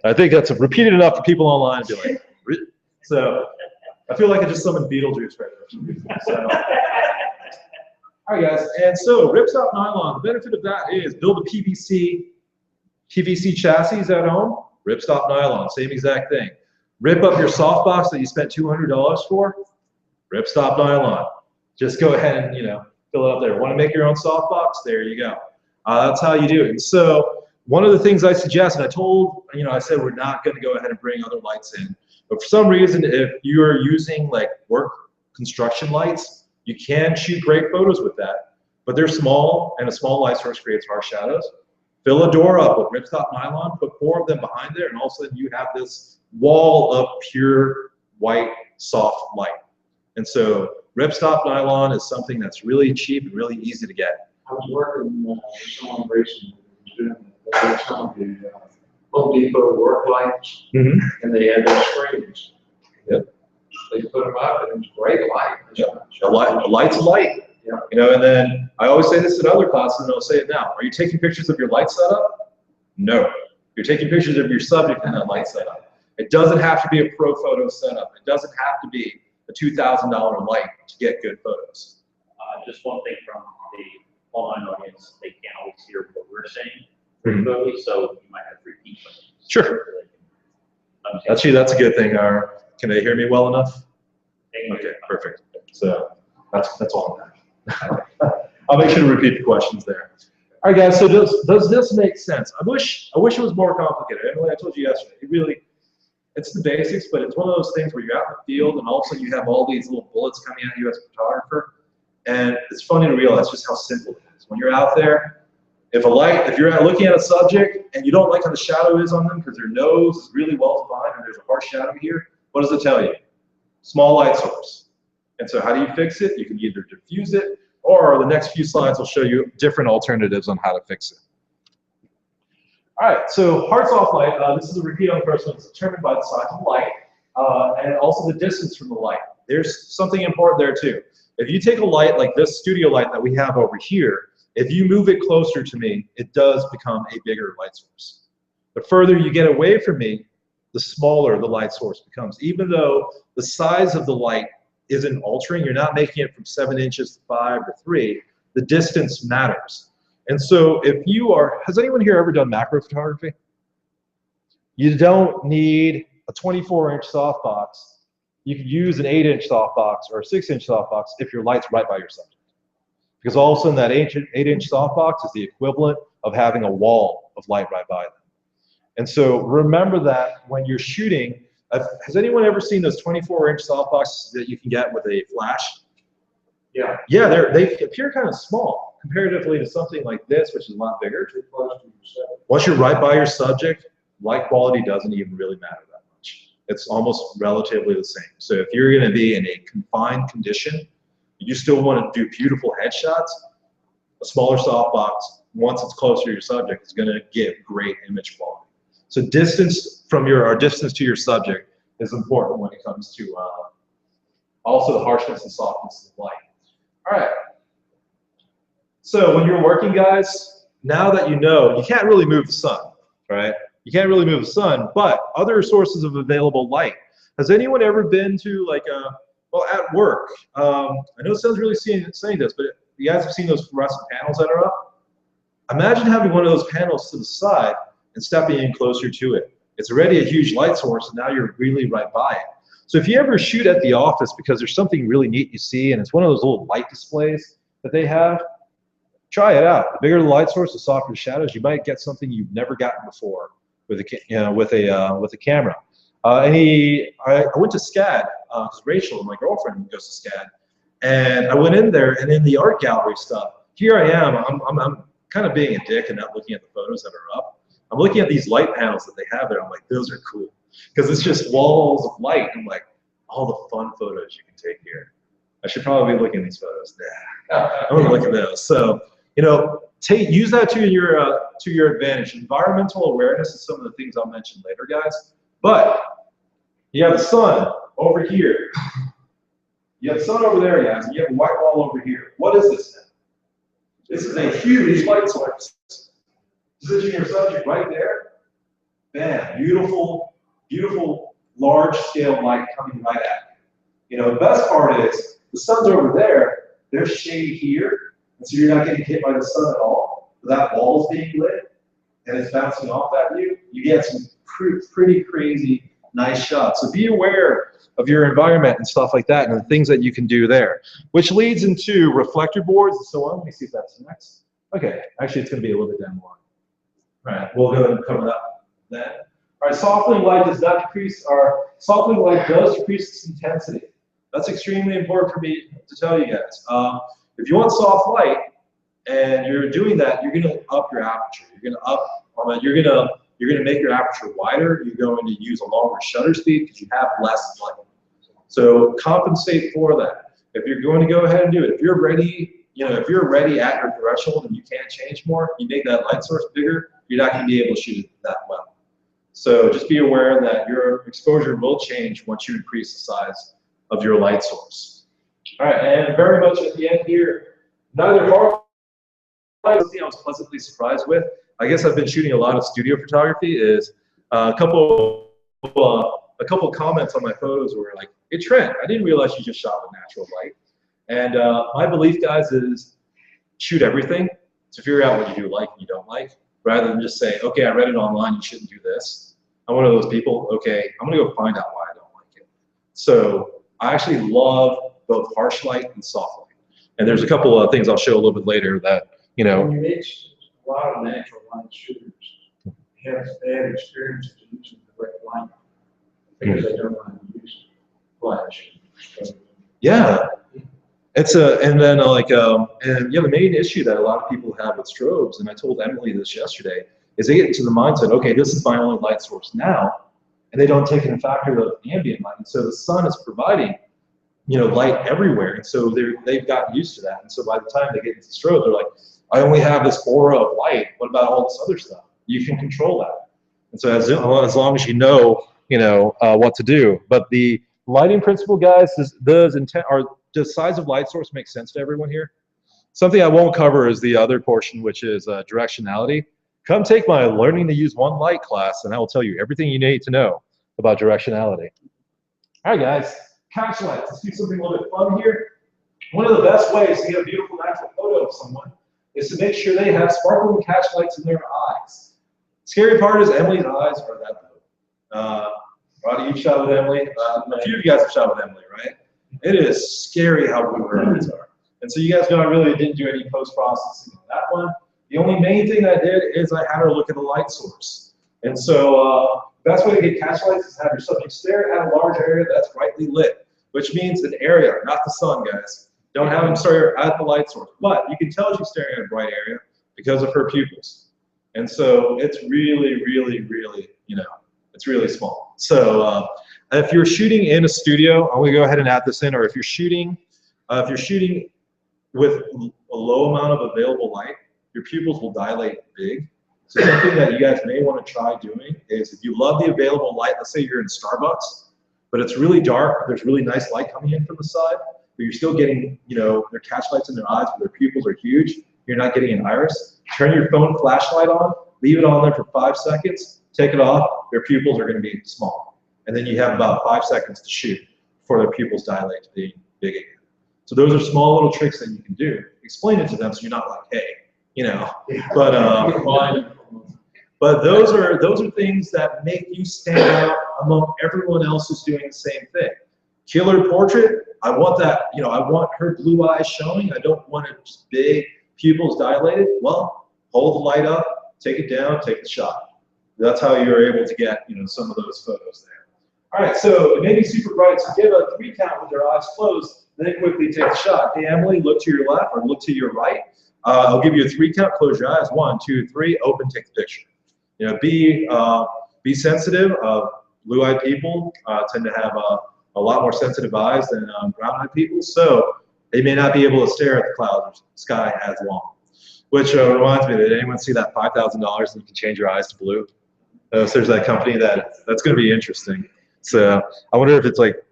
I think that's repeated enough for people online to be like, so I feel like I just summoned Beetlejuice right there. So. All right, guys. And so ripstop nylon, the benefit of that is build a PVC chassis at home, ripstop nylon, same exact thing. Rip up your softbox that you spent $200 for, ripstop nylon. Just go ahead and, you know, fill it up there. Want to make your own softbox? There you go. That's how you do it. And so one of the things I suggest, and I said we're not going to go ahead and bring other lights in, but for some reason, if you are using like work construction lights, you can shoot great photos with that, but they're small, and a small light source creates harsh shadows. Fill a door up with ripstop nylon, put 4 of them behind there, and all of a sudden you have this wall of pure white, soft light. And so ripstop nylon is something that's really cheap and really easy to get. I was working with someone recently, they were telling me Home Depot work lights, and they had those screens. Yep. They put them up, and it was great light. Yep. A light's light. Yeah. You know, and then I always say this in other classes, and I'll say it now. Are you taking pictures of your light setup? No. You're taking pictures of your subject in that light setup. It doesn't have to be a pro photo setup. It doesn't have to be a $2,000 light to get good photos. Just one thing from the online audience, they can't always hear what we're saying pretty clearly, so you might have to repeat questions. Sure. Actually, that's a good thing. Can they hear me well enough? Okay, perfect. So that's all I'm I'll make sure to repeat the questions there. All right, guys. So does this make sense? I wish it was more complicated. Emily, I told you yesterday. It's the basics, but it's one of those things where you're out in the field and all of a sudden you have all these little bullets coming at you as a photographer, and it's funny to realize just how simple it is. When you're out there, if you're looking at a subject and you don't like how the shadow is on them because their nose is really well defined and there's a harsh shadow here, what does it tell you? Small light source. And so how do you fix it? You can either diffuse it, or the next few slides will show you different alternatives on how to fix it. All right, so hard soft light, this is a repeat on the first one. It's determined by the size of the light and also the distance from the light. There's something important there too. If you take a light like this studio light that we have over here, if you move it closer to me, it does become a bigger light source. The further you get away from me, the smaller the light source becomes. Even though the size of the light isn't altering, you're not making it from 7 inches to 5 or 3, the distance matters. And so has anyone here ever done macro photography? You don't need a 24-inch softbox, you could use an 8-inch softbox or a 6-inch softbox if your light's right by your subject. Because all of a sudden that 8-inch softbox is the equivalent of having a wall of light right by them. And so remember that when you're shooting, has anyone ever seen those 24-inch softboxes that you can get with a flash? Yeah. Yeah, they appear kind of small comparatively to something like this, which is a lot bigger. Once you're right by your subject, light quality doesn't even really matter that much. It's almost relatively the same. So if you're going to be in a confined condition, you still want to do beautiful headshots, a smaller softbox, once it's closer to your subject, is going to give great image quality. So distance to your subject is important when it comes to also the harshness and softness of light. All right. So when you're working, guys, now that you know, you can't really move the sun, right? You can't really move the sun, but other sources of available light. Has anyone ever been to like well, at work? I know it sounds really saying this, but you guys have seen those fluorescent panels that are up? Imagine having one of those panels to the side and stepping in closer to it. It's already a huge light source, and now you're really right by it. So if you ever shoot at the office because there's something really neat you see, and it's one of those little light displays that they have, try it out. The bigger the light source, the softer the shadows. You might get something you've never gotten before with a camera. I went to SCAD because Rachel, my girlfriend, goes to SCAD, and I went in there, and in the art gallery stuff, here I am. I'm kind of being a dick and not looking at the photos that are up. I'm looking at these light panels that they have there. I'm like, those are cool because it's just walls of light. I'm like, all the fun photos you can take here. I should probably be looking at these photos. Nah, I'm gonna look at those. So, you know, use that to your advantage. Environmental awareness is some of the things I'll mention later, guys. But you have the sun over here. You have the sun over there, guys, and you have a white wall over here. What is this now? This is a huge light source. Position your subject right there. Bam, beautiful, beautiful, large-scale light coming right at you. You know, the best part is the sun's over there. There's shade here, and so you're not getting hit by the sun at all. But that wall's being lit, and it's bouncing off at you. You get some pretty crazy, nice shots. So be aware of your environment and stuff like that, and the things that you can do there, which leads into reflector boards and so on. Let me see if that's next. Okay, actually, it's going to be a little bit down the line. All right, we'll go ahead and cover that then. All right, softening light does decrease its intensity. That's extremely important for me to tell you guys. If you want soft light and you're doing that, you're going to up your aperture. You're going to make your aperture wider. You're going to use a longer shutter speed because you have less light. So compensate for that. If you're going to go ahead and do it, if you're ready at your threshold and you can't change more, you make that light source bigger, you're not going to be able to shoot it that well. So just be aware that your exposure will change once you increase the size of your light source. All right, and very much at the end here, neither hard light, something I was pleasantly surprised with. I guess I've been shooting a lot of studio photography. Is a couple comments on my photos were like, "Hey Trent, I didn't realize you just shot with natural light." And my belief, guys, is shoot everything to figure out what you do like and you don't like, rather than just say, okay, I read it online, you shouldn't do this. I'm one of those people, okay, I'm gonna go find out why I don't like it. So I actually love both harsh light and soft light. And there's a couple of things I'll show a little bit later that, you know. When you make a lot of natural light shooters, they have experience in using the right light because they don't want to use flash. So, yeah. And the main issue that a lot of people have with strobes, and I told Emily this yesterday, is they get into the mindset, okay, this is my only light source now, and they don't take into factor the ambient light. And so the sun is providing, you know, light everywhere, and so they've gotten used to that. And so by the time they get into strobe, they're like, I only have this aura of light. What about all this other stuff? You can control that. And so as long as you know what to do. But the lighting principle, guys, does size of light source make sense to everyone here? Something I won't cover is the other portion, which is directionality. Come take my learning to use one light class, and I will tell you everything you need to know about directionality. All right, guys, catch lights. Let's do something a little bit fun here. One of the best ways to get a beautiful natural photo of someone is to make sure they have sparkling catch lights in their eyes. Scary part is Emily's eyes are that blue. Roddy, you've shot with Emily. A few of you guys have shot with Emily, right? It is scary how blue her eyes are. And so you guys know I really didn't do any post-processing on that one. The only main thing I did is I had her look at the light source. And so best way to get catch lights is have your subject stare at a large area that's brightly lit, which means an area, not the sun, guys. Don't have them stare at the light source. But you can tell she's staring at a bright area because of her pupils. And so it's really, really, really, it's really small. So if you're shooting in a studio, I'm gonna go ahead and add this in, or if you're shooting with a low amount of available light, your pupils will dilate big. So something that you guys may want to try doing is if you love the available light, let's say you're in Starbucks, but it's really dark, there's really nice light coming in from the side, but you're still getting, their catch lights in their eyes, but their pupils are huge, you're not getting an iris. Turn your phone flashlight on, leave it on there for 5 seconds, take it off, their pupils are going to be small. And then you have about 5 seconds to shoot before their pupils dilate to being big again. So those are small little tricks that you can do. Explain it to them so you're not like, hey, but those are things that make you stand out among everyone else who's doing the same thing. Killer portrait, I want that, I want her blue eyes showing. I don't want it just big, pupils dilated. Well, hold the light up, take it down, take the shot. That's how you're able to get, some of those photos there. All right, so it may be super bright, so give a 3 count with your eyes closed, then quickly take the shot. Hey, Emily, look to your left or look to your right. I'll give you a 3 count, close your eyes, 1, 2, 3, open, take the picture. Be sensitive. Blue-eyed people tend to have a lot more sensitive eyes than brown-eyed people, so they may not be able to stare at the clouds or sky as long. Which reminds me, did anyone see that $5,000 and you can change your eyes to blue? So there's that company that's going to be interesting. So I wonder if it's like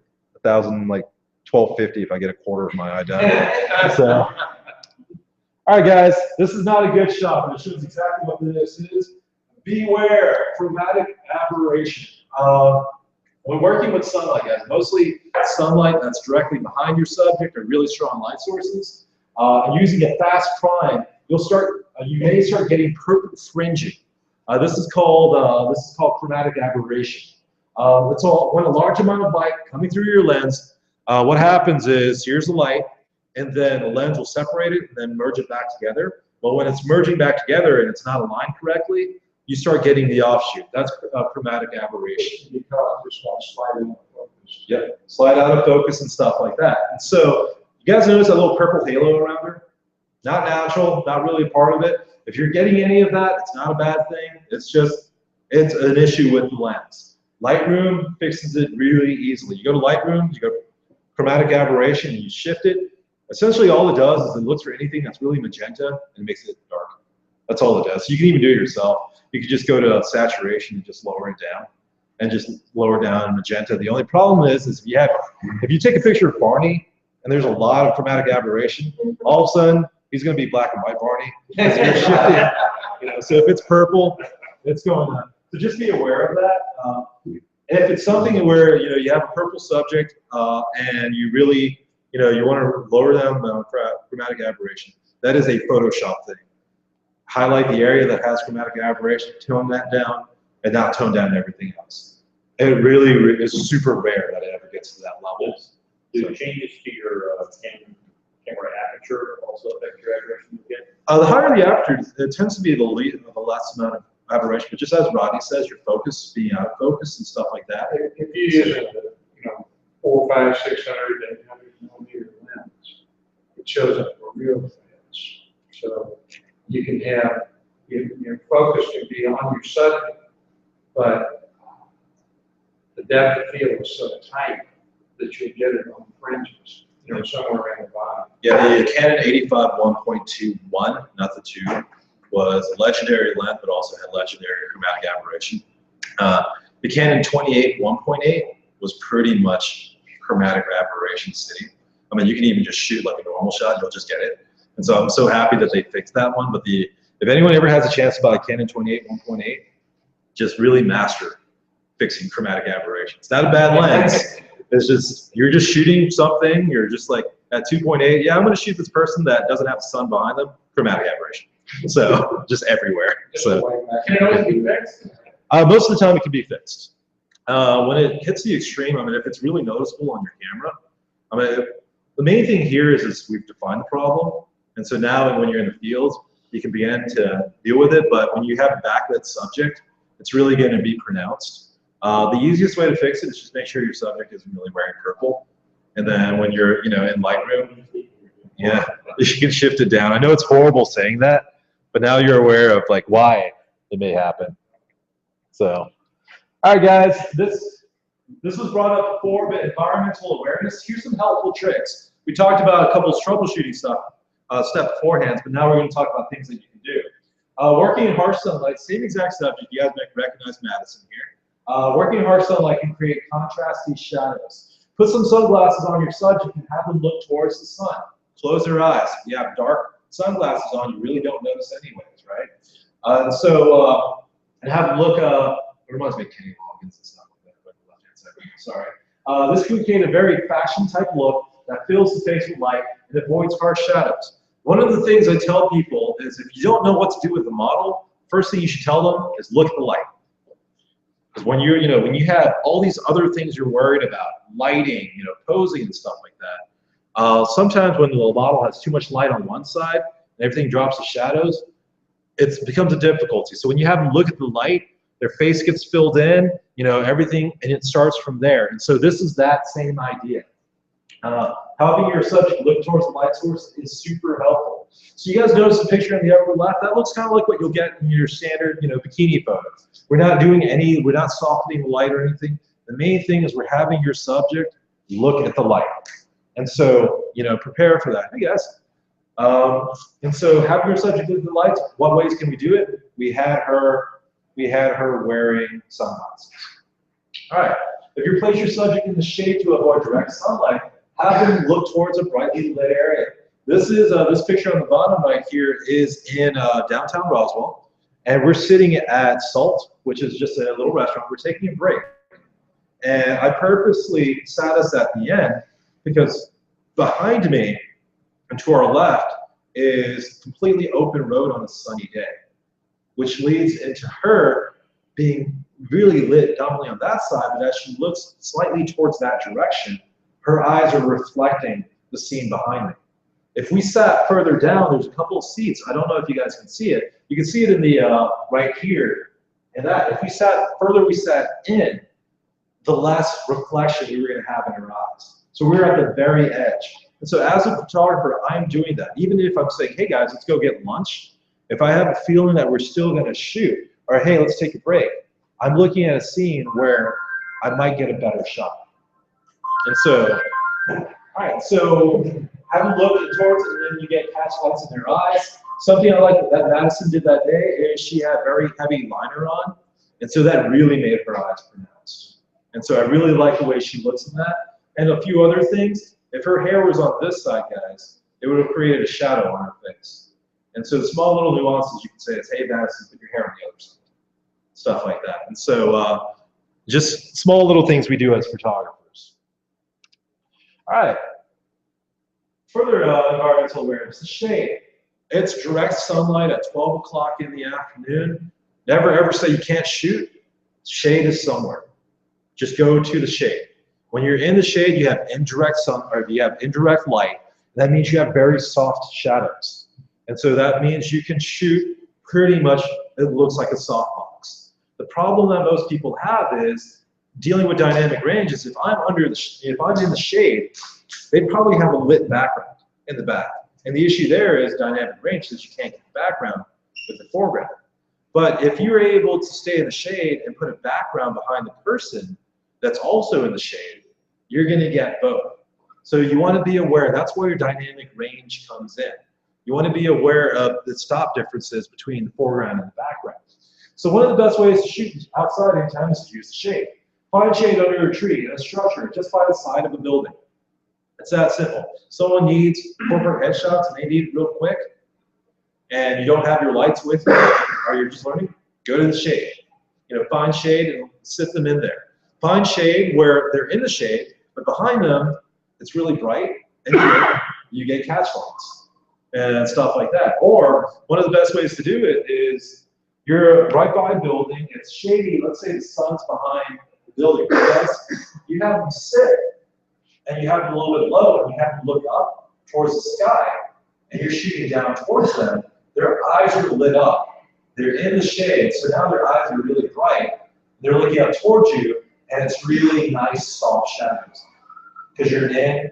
$1,000, like $1,250 if I get a quarter of my eye done. So. All right, guys, this is not a good shot, but it shows exactly what this is. Beware, chromatic aberration. When working with sunlight, guys, mostly sunlight that's directly behind your subject or really strong light sources, and using a fast prime, you may start getting purple fringing. This is called chromatic aberration. It's when a large amount of light coming through your lens. What happens is here's the light. And then the lens will separate it and then merge it back together. Well, when it's merging back together and it's not aligned correctly, you start getting the offshoot. That's chromatic aberration. You just want to slide out of focus. Yep, slide out of focus and stuff like that. And so you guys notice that little purple halo around her? Not natural, not really a part of it. If you're getting any of that, it's not a bad thing. It's an issue with the lens. Lightroom fixes it really easily. You go to Lightroom, you go chromatic aberration, and you shift it. Essentially, all it does is it looks for anything that's really magenta and it makes it dark. That's all it does. So you can even do it yourself. You can just go to saturation and just lower it down, and just lower down magenta. The only problem is if you take a picture of Barney and there's a lot of chromatic aberration, all of a sudden he's going to be black and white Barney. So if it's purple, it's going on. So just be aware of that. If it's something where you have a purple subject and you really you want to lower down chromatic aberration, that is a Photoshop thing. Highlight the area that has chromatic aberration, tone that down, and not tone down everything else. It really is super rare that it ever gets to that level. Do changes to your camera aperture also affect your aberration again? The higher the aperture, it tends to be the less amount of aberration. But just as Rodney says, your focus being out of focus and stuff like that. If you use a 400, 500, 600, 800 millimeter lens, it shows up real fast. So you can have your focus can be on your subject, but the depth of field is so tight that you get it on the fringes, somewhere around the bottom. Yeah, the Canon 85 1.21, not the 2, was a legendary lens, but also had legendary chromatic aberration. The Canon 28 1.8 was pretty much chromatic aberration city. I mean, you can even just shoot like a normal shot, you'll just get it. And so I'm so happy that they fixed that one. But if anyone ever has a chance to buy a Canon 28 1.8, just really master fixing chromatic aberration. It's not a bad lens. It's just, you're just shooting something, you're just like at 2.8, yeah, I'm gonna shoot this person that doesn't have the sun behind them, chromatic aberration. So just everywhere. So Can it always be fixed? most of the time it can be fixed. When it hits the extreme, I mean, if it's really noticeable on your camera, I mean, the main thing here is we've defined the problem. And so now when you're in the field, you can begin to deal with it. But when you have a backlit subject, it's really going to be pronounced. The easiest way to fix it is just make sure your subject isn't really wearing purple. And then when you're, in Lightroom, yeah, you can shift it down. I know it's horrible saying that, but now you're aware of like why it may happen. So, all right, guys, this was brought up before, but environmental awareness. Here's some helpful tricks. We talked about a couple of troubleshooting steps beforehand, but now we're going to talk about things that you can do. Working in harsh sunlight, same exact subject. You guys might recognize Madison here. Working in harsh sunlight can create contrasty shadows. Put some sunglasses on your subject and have them look towards the sun. Close their eyes. If you have dark sunglasses on, you really don't notice anyways, right? And have them look, it reminds me of Kenny Loggins and stuff like that, but the left-hand side, sorry. This can create a very fashion-type look that fills the face with light and avoids harsh shadows. One of the things I tell people is if you don't know what to do with the model, first thing you should tell them is look at the light. Because when when you have all these other things you're worried about, lighting, posing and stuff like that, sometimes when the model has too much light on one side and everything drops to shadows, it becomes a difficulty. So when you have them look at the light, their face gets filled in, everything, and it starts from there. And so this is that same idea. Having your subject look towards the light source is super helpful. So you guys notice the picture in the upper left? That looks kind of like what you'll get in your standard, bikini photos. We're not softening the light or anything. The main thing is we're having your subject look at the light. And so, prepare for that. Hey guys. And so having your subject look at the lights, what ways can we do it? We had her wearing sunglasses. All right. If you place your subject in the shade to avoid direct sunlight, have them look towards a brightly lit area. This picture on the bottom right here is in downtown Roswell, and we're sitting at Salt, which is just a little restaurant. We're taking a break, and I purposely sat us at the end because behind me and to our left is completely open road on a sunny day, which leads into her being really lit not only on that side, but as she looks slightly towards that direction, her eyes are reflecting the scene behind me. If we sat further down, there's a couple of seats. I don't know if you guys can see it. You can see it in the right here. And that, if we sat in, the less reflection we were going to have in her eyes. So we're at the very edge. And so as a photographer, I'm doing that. Even if I'm saying, hey guys, let's go get lunch. If I have a feeling that we're still going to shoot, or hey, let's take a break, I'm looking at a scene where I might get a better shot. And so, all right, so have them look towards it, and then you get catch lights in their eyes. Something I like that Madison did that day is she had very heavy liner on, and so that really made her eyes pronounced. And so I really like the way she looks in that. And a few other things, if her hair was on this side, guys, it would have created a shadow on her face. And so the small little nuances you can say is, hey, Madison, put your hair on the other side. Stuff like that. And so just small little things we do as photographers. All right. Further environmental awareness, the shade. It's direct sunlight at 12 o'clock in the afternoon. Never ever say you can't shoot. Shade is somewhere. Just go to the shade. When you're in the shade, you have indirect indirect light. That means you have very soft shadows. And so that means you can shoot pretty much, it looks like a softbox. The problem that most people have is dealing with dynamic ranges. If I'm in the shade, they'd probably have a lit background in the back. And the issue there is dynamic range, because you can't get the background with the foreground. But if you're able to stay in the shade and put a background behind the person that's also in the shade, you're going to get both. So you want to be aware, that's where your dynamic range comes in. You want to be aware of the stop differences between the foreground and the background. So one of the best ways to shoot outside anytime is to use the shade. Find shade under a tree, in a structure, just by the side of a building. It's that simple. Someone needs corporate headshots and they need it real quick, and you don't have your lights with you, or you're just learning, go to the shade. Find shade and sit them in there. Find shade where they're in the shade, but behind them, it's really bright, and you get catch lights and stuff like that. Or one of the best ways to do it is you're right by a building, it's shady, let's say the sun's behind building. Because you have them sit, and you have them a little bit low, and you have them look up towards the sky, and you're shooting down towards them, their eyes are lit up. They're in the shade, so now their eyes are really bright. They're looking up towards you, and it's really nice, soft shadows. Because you're in,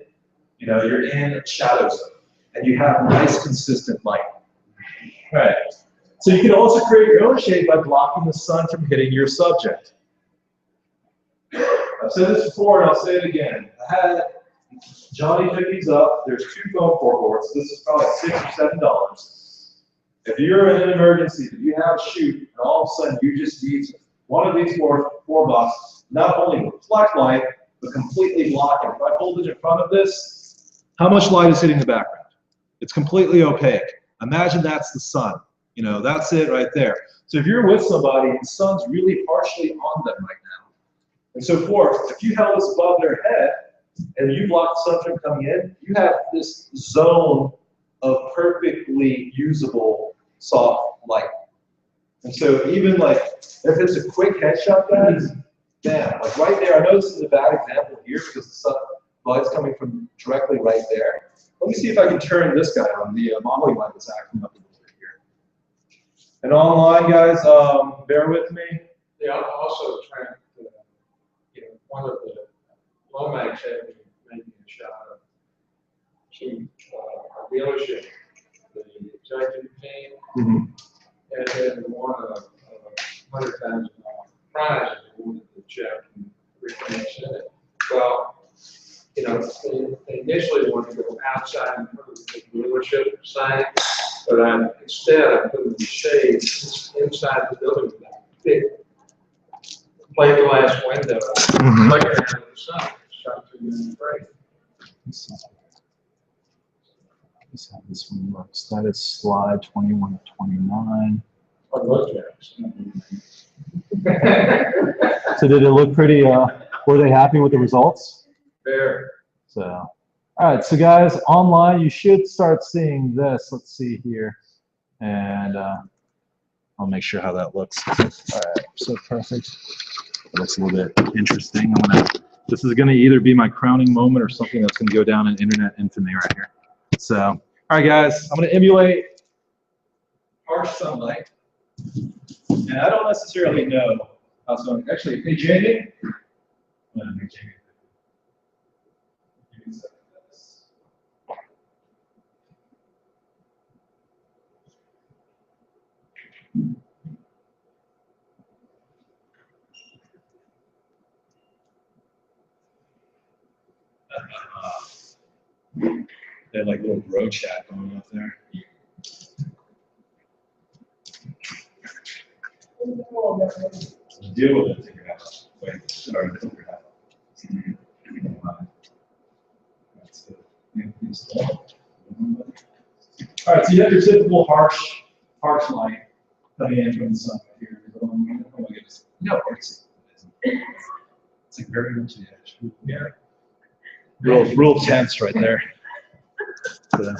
you're in shadow zone, and you have nice, consistent light. Right. So you can also create your own shade by blocking the sun from hitting your subject. I've said this before, and I'll say it again. I had Johnny pick these up. There's 2 foam boards. This is probably $6 or $7. If you're in an emergency, if you have a shoot, and all of a sudden you just need one of these four bucks, not only reflect light, but completely block it. If I hold it in front of this, how much light is hitting the background? It's completely opaque. Imagine that's the sun. That's it right there. So if you're with somebody, the sun's really partially on them right now. And so forth. If you held this above their head and you block the sun from coming in, you have this zone of perfectly usable soft light. And so even like if it's a quick headshot, guys, damn, like right there. I know this is a bad example here because the sun light's coming from directly right there. Let me see if I can turn this guy on. The modeling light is acting up a little bit here. And online, guys, bear with me. Yeah, I'm also trying to, one of the Lomax had me making a shot of our dealership, the executive team, and then one of 100,000 prize and wanted to check and everything said it. Well, they initially wanted to go outside and put the dealership sign, but instead I put it in the shade inside the building with that big plate glass window, looking out at the sun, shot through the frame. Let's have this one works. That is slide 21 to 29. So did it look pretty, were they happy with the results? Fair. So, all right, so guys, online, you should start seeing this. Let's see here. And I'll make sure how that looks. All right, so perfect. It looks a little bit interesting. This is gonna either be my crowning moment or something that's gonna go down in internet infamy right here. So, all right, guys, I'm gonna emulate harsh sunlight. And I don't necessarily know how it's going. Actually, hey, Jamie. They have like little bro chat going up there. Deal with it. Figure out. Wait, sorry, figure out. All right, so you have your typical harsh light coming in from the sun right here. No, it's like very much the edge. Yeah. Real tense right there. So,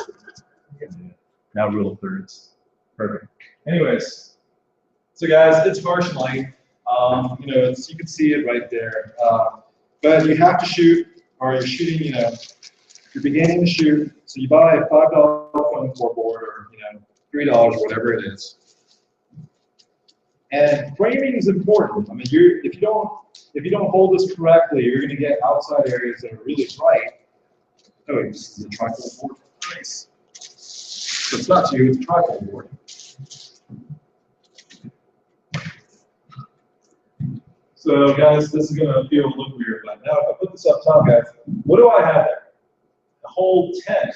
now rule of thirds. Perfect. Anyways, so guys, it's harsh light. You can see it right there. But you have to shoot, or you're shooting, you're beginning to shoot. So you buy a $5 foam board, or $3, whatever it is. And framing is important. I mean, if you don't hold this correctly, you're going to get outside areas that are really bright. Oh, wait, this is a trifold board. Nice. So it's not you, it's a trifold board. So guys, this is going to feel a little weird, but now if I put this up top, guys, what do I have there? The whole tent.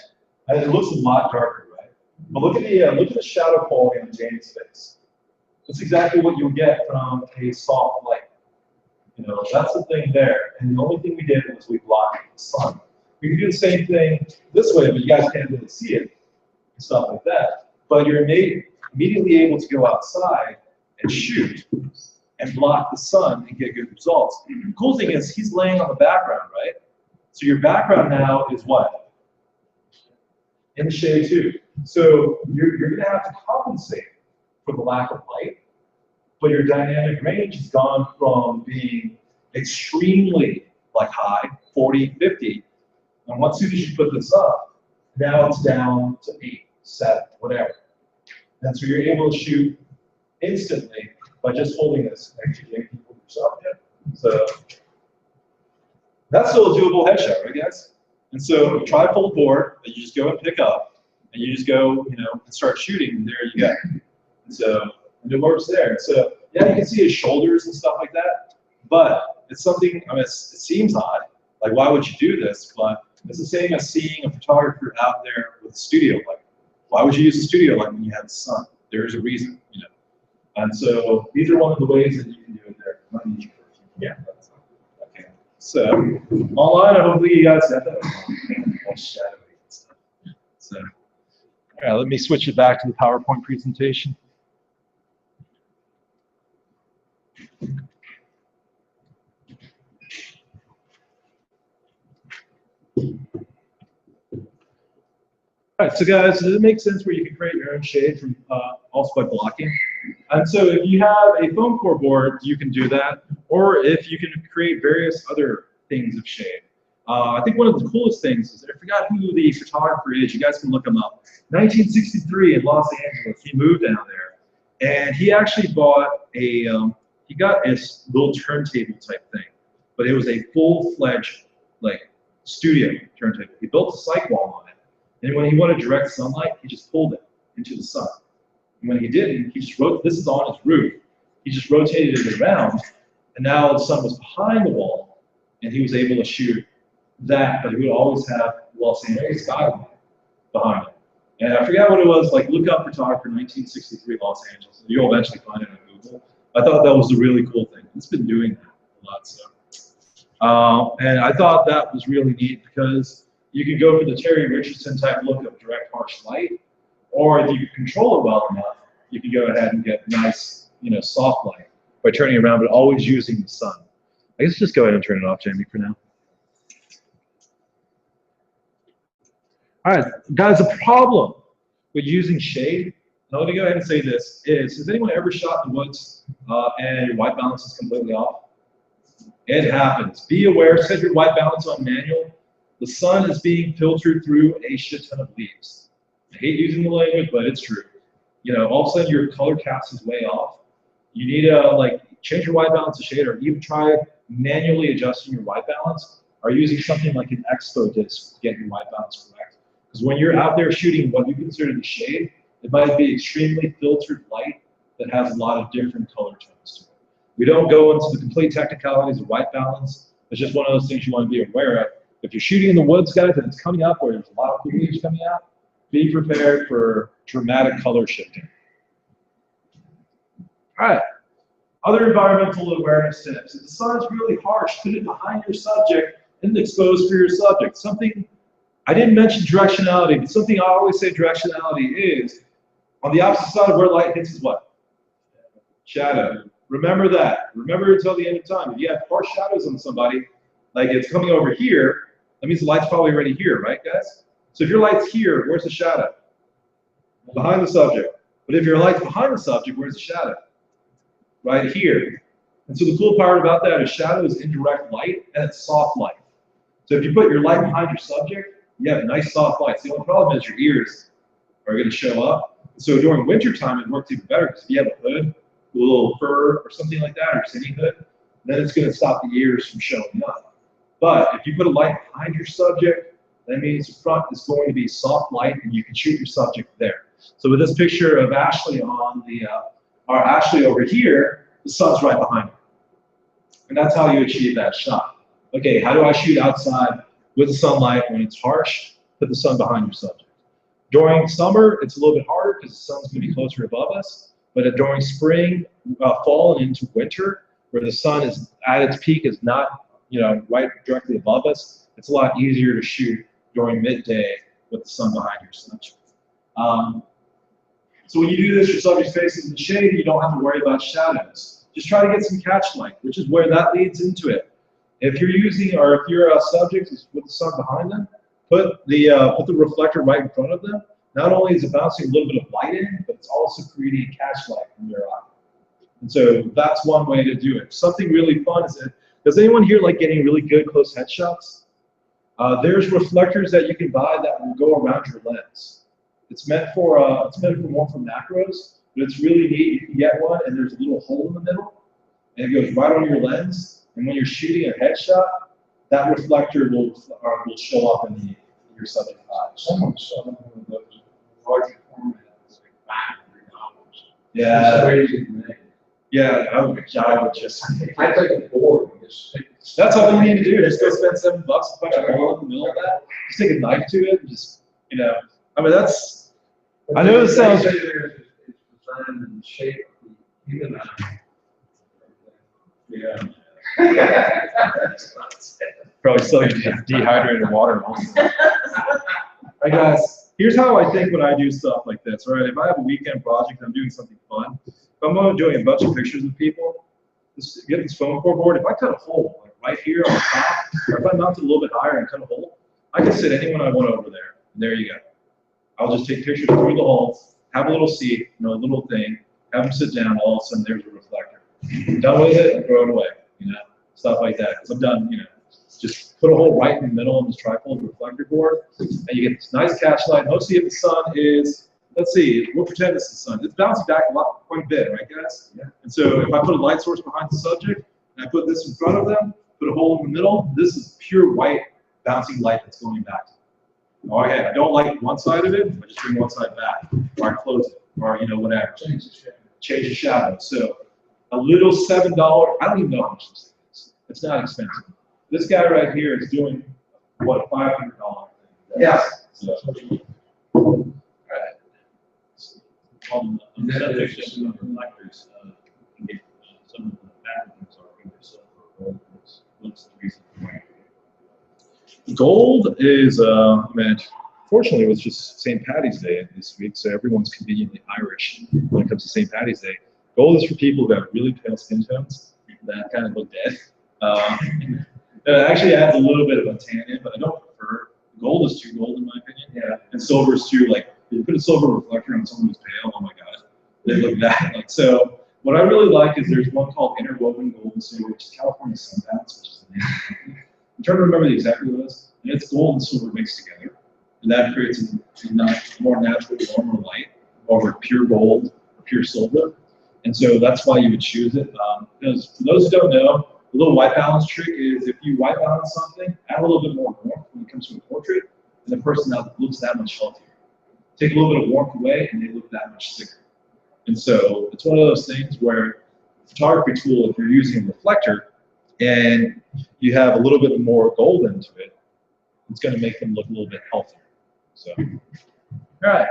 And it looks a lot darker, right? But look at the shadow quality on Jane's face. That's exactly what you'll get from a soft light. That's the thing there. And the only thing we did was we blocked the sun. We can do the same thing this way, but you guys can't really see it and stuff like that. But you're immediately able to go outside and shoot and block the sun and get good results. The cool thing is he's laying on the background, right? So your background now is what? In the shade too. So you're going to have to compensate for the lack of light, but your dynamic range has gone from being extremely like high, 40, 50. And once soon as you put this up, now it's down to 8, 7, whatever. And so you're able to shoot instantly by just holding this and actually getting people yourself. So that's still a doable headshot, right, guys? And so trifold board that you just go and pick up, and you just go, you know, and start shooting, and there you go. And so and it works there. And so yeah, you can see his shoulders and stuff like that, but it's something. I mean, it seems odd. Like, why would you do this? But it's the same as seeing a photographer out there with a studio light. Why would you use a studio light when you have the sun? There is a reason, you know. And so these are one of the ways that you can do it there. Yeah. Okay. So online, hopefully you guys got that. All shadowy and stuff. So, all right, let me switch it back to the PowerPoint presentation. All right, so guys, does it make sense where you can create your own shade from also by blocking? And so if you have a foam core board, you can do that, or if you can create various other things of shade. I think one of the coolest things is, I forgot who the photographer is, you guys can look him up. 1963 in Los Angeles, he moved down there, and he actually bought a, he got this little turntable type thing, but it was a full-fledged, like, studio turntable. He built a cyc wall on it. And when he wanted direct sunlight, he just pulled it into the sun. And when he didn't, he just wrote, this is on his roof, he just rotated it around, and now the sun was behind the wall, and he was able to shoot that, but he would always have Los Angeles skyline behind him. And I forgot what it was, like look up photographer 1963 Los Angeles, and you'll eventually find it on Google. I thought that was a really cool thing. It's been doing that a lot, so. And I thought that was really neat because you could go for the Terry Richardson type look of direct harsh light, or if you could control it well enough, you could go ahead and get nice, you know, soft light by turning around, but always using the sun. I guess just go ahead and turn it off, Jamie, for now. All right, guys, the problem with using shade, now let me go ahead and say this, is, has anyone ever shot in the woods and your white balance is completely off? It happens. Be aware, set your white balance on manual. The sun is being filtered through a shit ton of leaves. I hate using the language, but it's true. You know, all of a sudden your color cast is way off. You need to like change your white balance to shade, or even try manually adjusting your white balance, or using something like an expo disc to get your white balance correct. Because when you're out there shooting what you consider the shade, it might be extremely filtered light that has a lot of different color tones to it. We don't go into the complete technicalities of white balance. It's just one of those things you want to be aware of. If you're shooting in the woods, guys, and it's coming up where there's a lot of leaves coming out, be prepared for dramatic color shifting. All right, other environmental awareness tips. If the sun is really harsh, put it behind your subject and expose for your subject. Something, I didn't mention directionality, but something I always say directionality is, on the opposite side of where light hits is what? Shadow. Remember that. Remember until the end of time. If you have harsh shadows on somebody, like it's coming over here, that means the light's probably already here, right, guys? So if your light's here, where's the shadow? Behind the subject. But if your light's behind the subject, where's the shadow? Right here. And so the cool part about that is shadow is indirect light, and it's soft light. So if you put your light behind your subject, you have nice soft lights. The only problem is your ears are going to show up. So during winter time, it works even better, because if you have a hood, a little fur or something like that, or cine hood, then it's going to stop the ears from showing up. But if you put a light behind your subject, that means the front is going to be soft light, and you can shoot your subject there. So with this picture of Ashley on the, or Ashley over here, the sun's right behind her. And that's how you achieve that shot. Okay, how do I shoot outside with the sunlight when it's harsh? Put the sun behind your subject. During summer, it's a little bit harder because the sun's going to be closer above us. But during spring, fall, and into winter, where the sun is at its peak, is not, you know, right directly above us, it's a lot easier to shoot during midday with the sun behind your subject. So when you do this, your subject faces in the shade, you don't have to worry about shadows. Just try to get some catch light, which is where that leads into it. If you're using, or if your subject is with the sun behind them, put the reflector right in front of them. Not only is it bouncing a little bit of light in, but it's also creating a catch light from your eye. And so that's one way to do it. Something really fun is that Does anyone here like getting really good close headshots? There's reflectors that you can buy that will go around your lens. It's meant for more for macros, but it's really neat. You can get one, and there's a little hole in the middle, and it goes right on your lens. And when you're shooting a headshot, that reflector will show up in your subject eye. Someone saw one of those larger formats, like $500. Yeah. That's crazy to me. Yeah, I would just. I take a board and just stick. That's all you need to do. Just go spend $7 to punch a hole in the middle of that. Just take a knife to it and just, I mean, that's. I know this sounds. It's designed in the shape of the human eye. Yeah. Probably still dehydrated water. Hey guys, here's how I think when I do stuff like this. All right, if I have a weekend project, I'm doing something fun. If I'm doing a bunch of pictures of people, just get this foam core board. If I cut a hole like right here on the top, or if I mount it a little bit higher and cut a hole, I can sit anyone I want over there. And there you go. I'll just take pictures through the hole, have a little seat, a little thing, have them sit down. All of a sudden, there's a reflector. I'm done with it, and throw it away. Stuff like that. Because I'm done. Just put a hole right in the middle of this trifold reflector board, and you get this nice catch light. Mostly if the sun is, let's see, we'll pretend it's the sun. It's bouncing back quite a bit, right, guys? Yeah. And so if I put a light source behind the subject, and I put this in front of them, put a hole in the middle, this is pure white bouncing light that's going back to them. Okay, I don't like one side of it, I just bring one side back, or I close it, or whatever. Change the shadow. So a little $7, I don't even know how much this is. It's not expensive. This guy right here is doing, what, a $500 thing. Yeah. So, all right. On the subject of reflectors, some of the patterns are either silver or gold. What's the reason for it? Gold is, fortunately, it was just St. Patty's Day this week, so everyone's conveniently Irish when it comes to St. Patty's Day. Gold is for people who have really pale skin tones that kind of look dead. It actually adds a little bit of a tan in, but I don't prefer. Gold is too gold in my opinion. Yeah. And silver is too, like, if you put a silver reflector on someone who's pale, oh my god, they look bad. Like, so what I really like is there's one called Interwoven Gold and Silver, which is California Sunbounce, which is the name of the company. I'm trying to remember the exact what it is. And it's gold and silver mixed together. And that creates a more natural, warmer light over pure gold or pure silver. And so that's why you would choose it. Because for those who don't know, the little white balance trick is if you white balance something, add a little bit more warmth when it comes to a portrait, and the person looks that much healthier. Take a little bit of warmth away, and they look that much sicker. And so it's one of those things where photography tool, if you're using a reflector and you have a little bit more gold into it, it's going to make them look a little bit healthier. So, all right.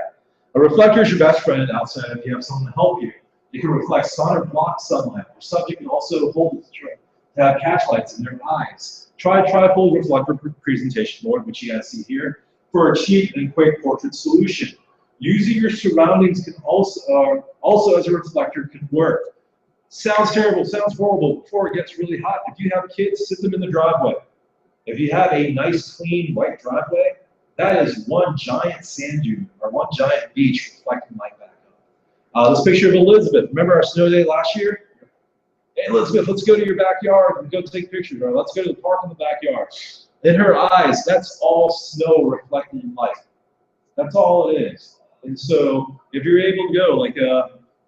A reflector is your best friend outside if you have someone to help you. It can reflect sun or block sunlight. Your subject can also hold the string to have catch lights in their eyes. Try a trifold reflector presentation board, which you guys see here, for a cheap and quick portrait solution. Using your surroundings can also as a reflector can work. Sounds terrible, sounds horrible before it gets really hot. If you have kids, sit them in the driveway. If you have a nice, clean, white driveway, that is one giant sand dune or one giant beach reflecting light back up. This picture of Elizabeth. Remember our snow day last year? Hey, Elizabeth, let's go to your backyard and go take pictures. Or let's go to the park in the backyard. In her eyes, that's all snow reflecting light. That's all it is. And so if you're able to go, like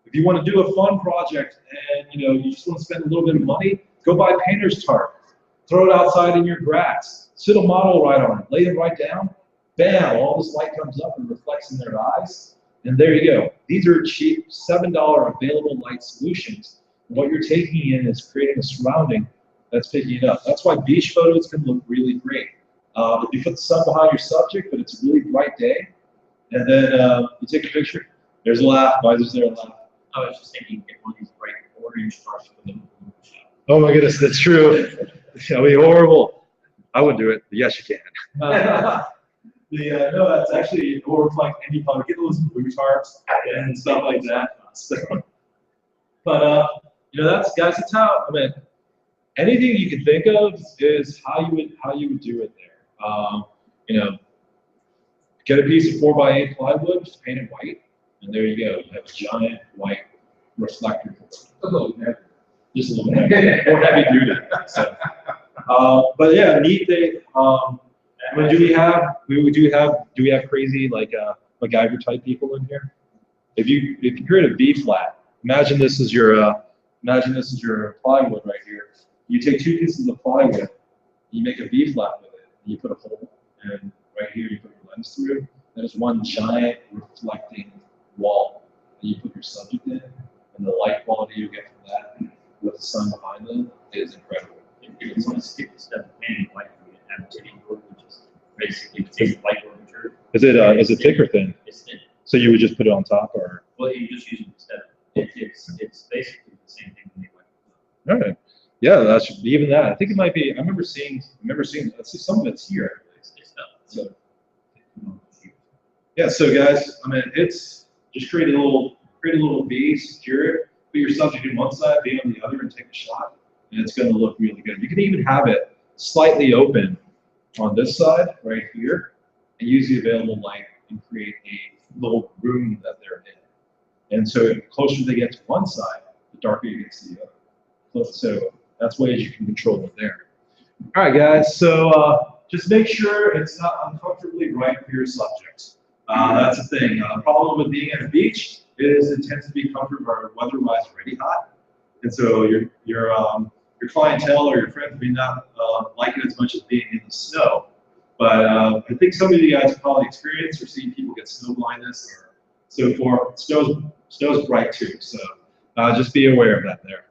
if you want to do a fun project and you just want to spend a little bit of money, go buy painter's tarp. Throw it outside in your grass. Sit a model right on it. Lay it right down. Bam, all this light comes up and reflects in their eyes. And there you go. These are cheap, $7 available light solutions. What you're taking in is creating a surrounding that's picking it up. That's why beach photos can look really great. If you put the sun behind your subject, but it's a really bright day, and then you take a picture, there's a laugh. Why is there a laugh? I was just thinking, get one of these bright orange brushes with them. Oh my goodness, that's true. That'll be horrible. I wouldn't do it, but yes, you can. No, that's actually, or reflect any color. Get those blue tarps and stuff like that. So, but that's guys. That's how. I mean, anything you can think of is how you would do it there. Get a piece of 4x8 plywood, just paint it white, and there you go. You have a giant white reflector. Just a little bit more heavy duty. So, but yeah, neat thing. I mean, do we have crazy like MacGyver type people in here? If you create a B flat, imagine this is your plywood right here. You take two pieces of plywood, you make a V flat with it, and you put a hole, and right here you put your lens through. There's one giant reflecting wall that you put your subject in, and the light quality you get from that with the sun behind them is incredible. if you want to skip the step of painting white, we have tinting board, which is basically take white furniture. Is it thick or thin? It's thin. So you would just put it on top, or? Well, you just use it instead. It's basically the same thing when you white. All right. Yeah, that should be even that. I think it might be. I remember seeing. Let's see, some of it's here. It's tough. So. Yeah. So guys, I mean, it's just create a little V, secure it, put your subject in one side, V on the other, and take a shot, and it's going to look really good. You can even have it slightly open on this side right here, and use the available light and create a little room that they're in. And so the closer they get to one side, the darker you get to the other. So that's ways you can control it there. All right, guys. So just make sure it's not uncomfortably bright for your subject. That's the thing. The problem with being at a beach is it tends to be comfortable weather-wise really hot, and so your clientele or your friends may not like it as much as being in the snow. But I think some of you guys have probably experienced or seen people get snow blindness or so forth. Snow's bright too, so just be aware of that there.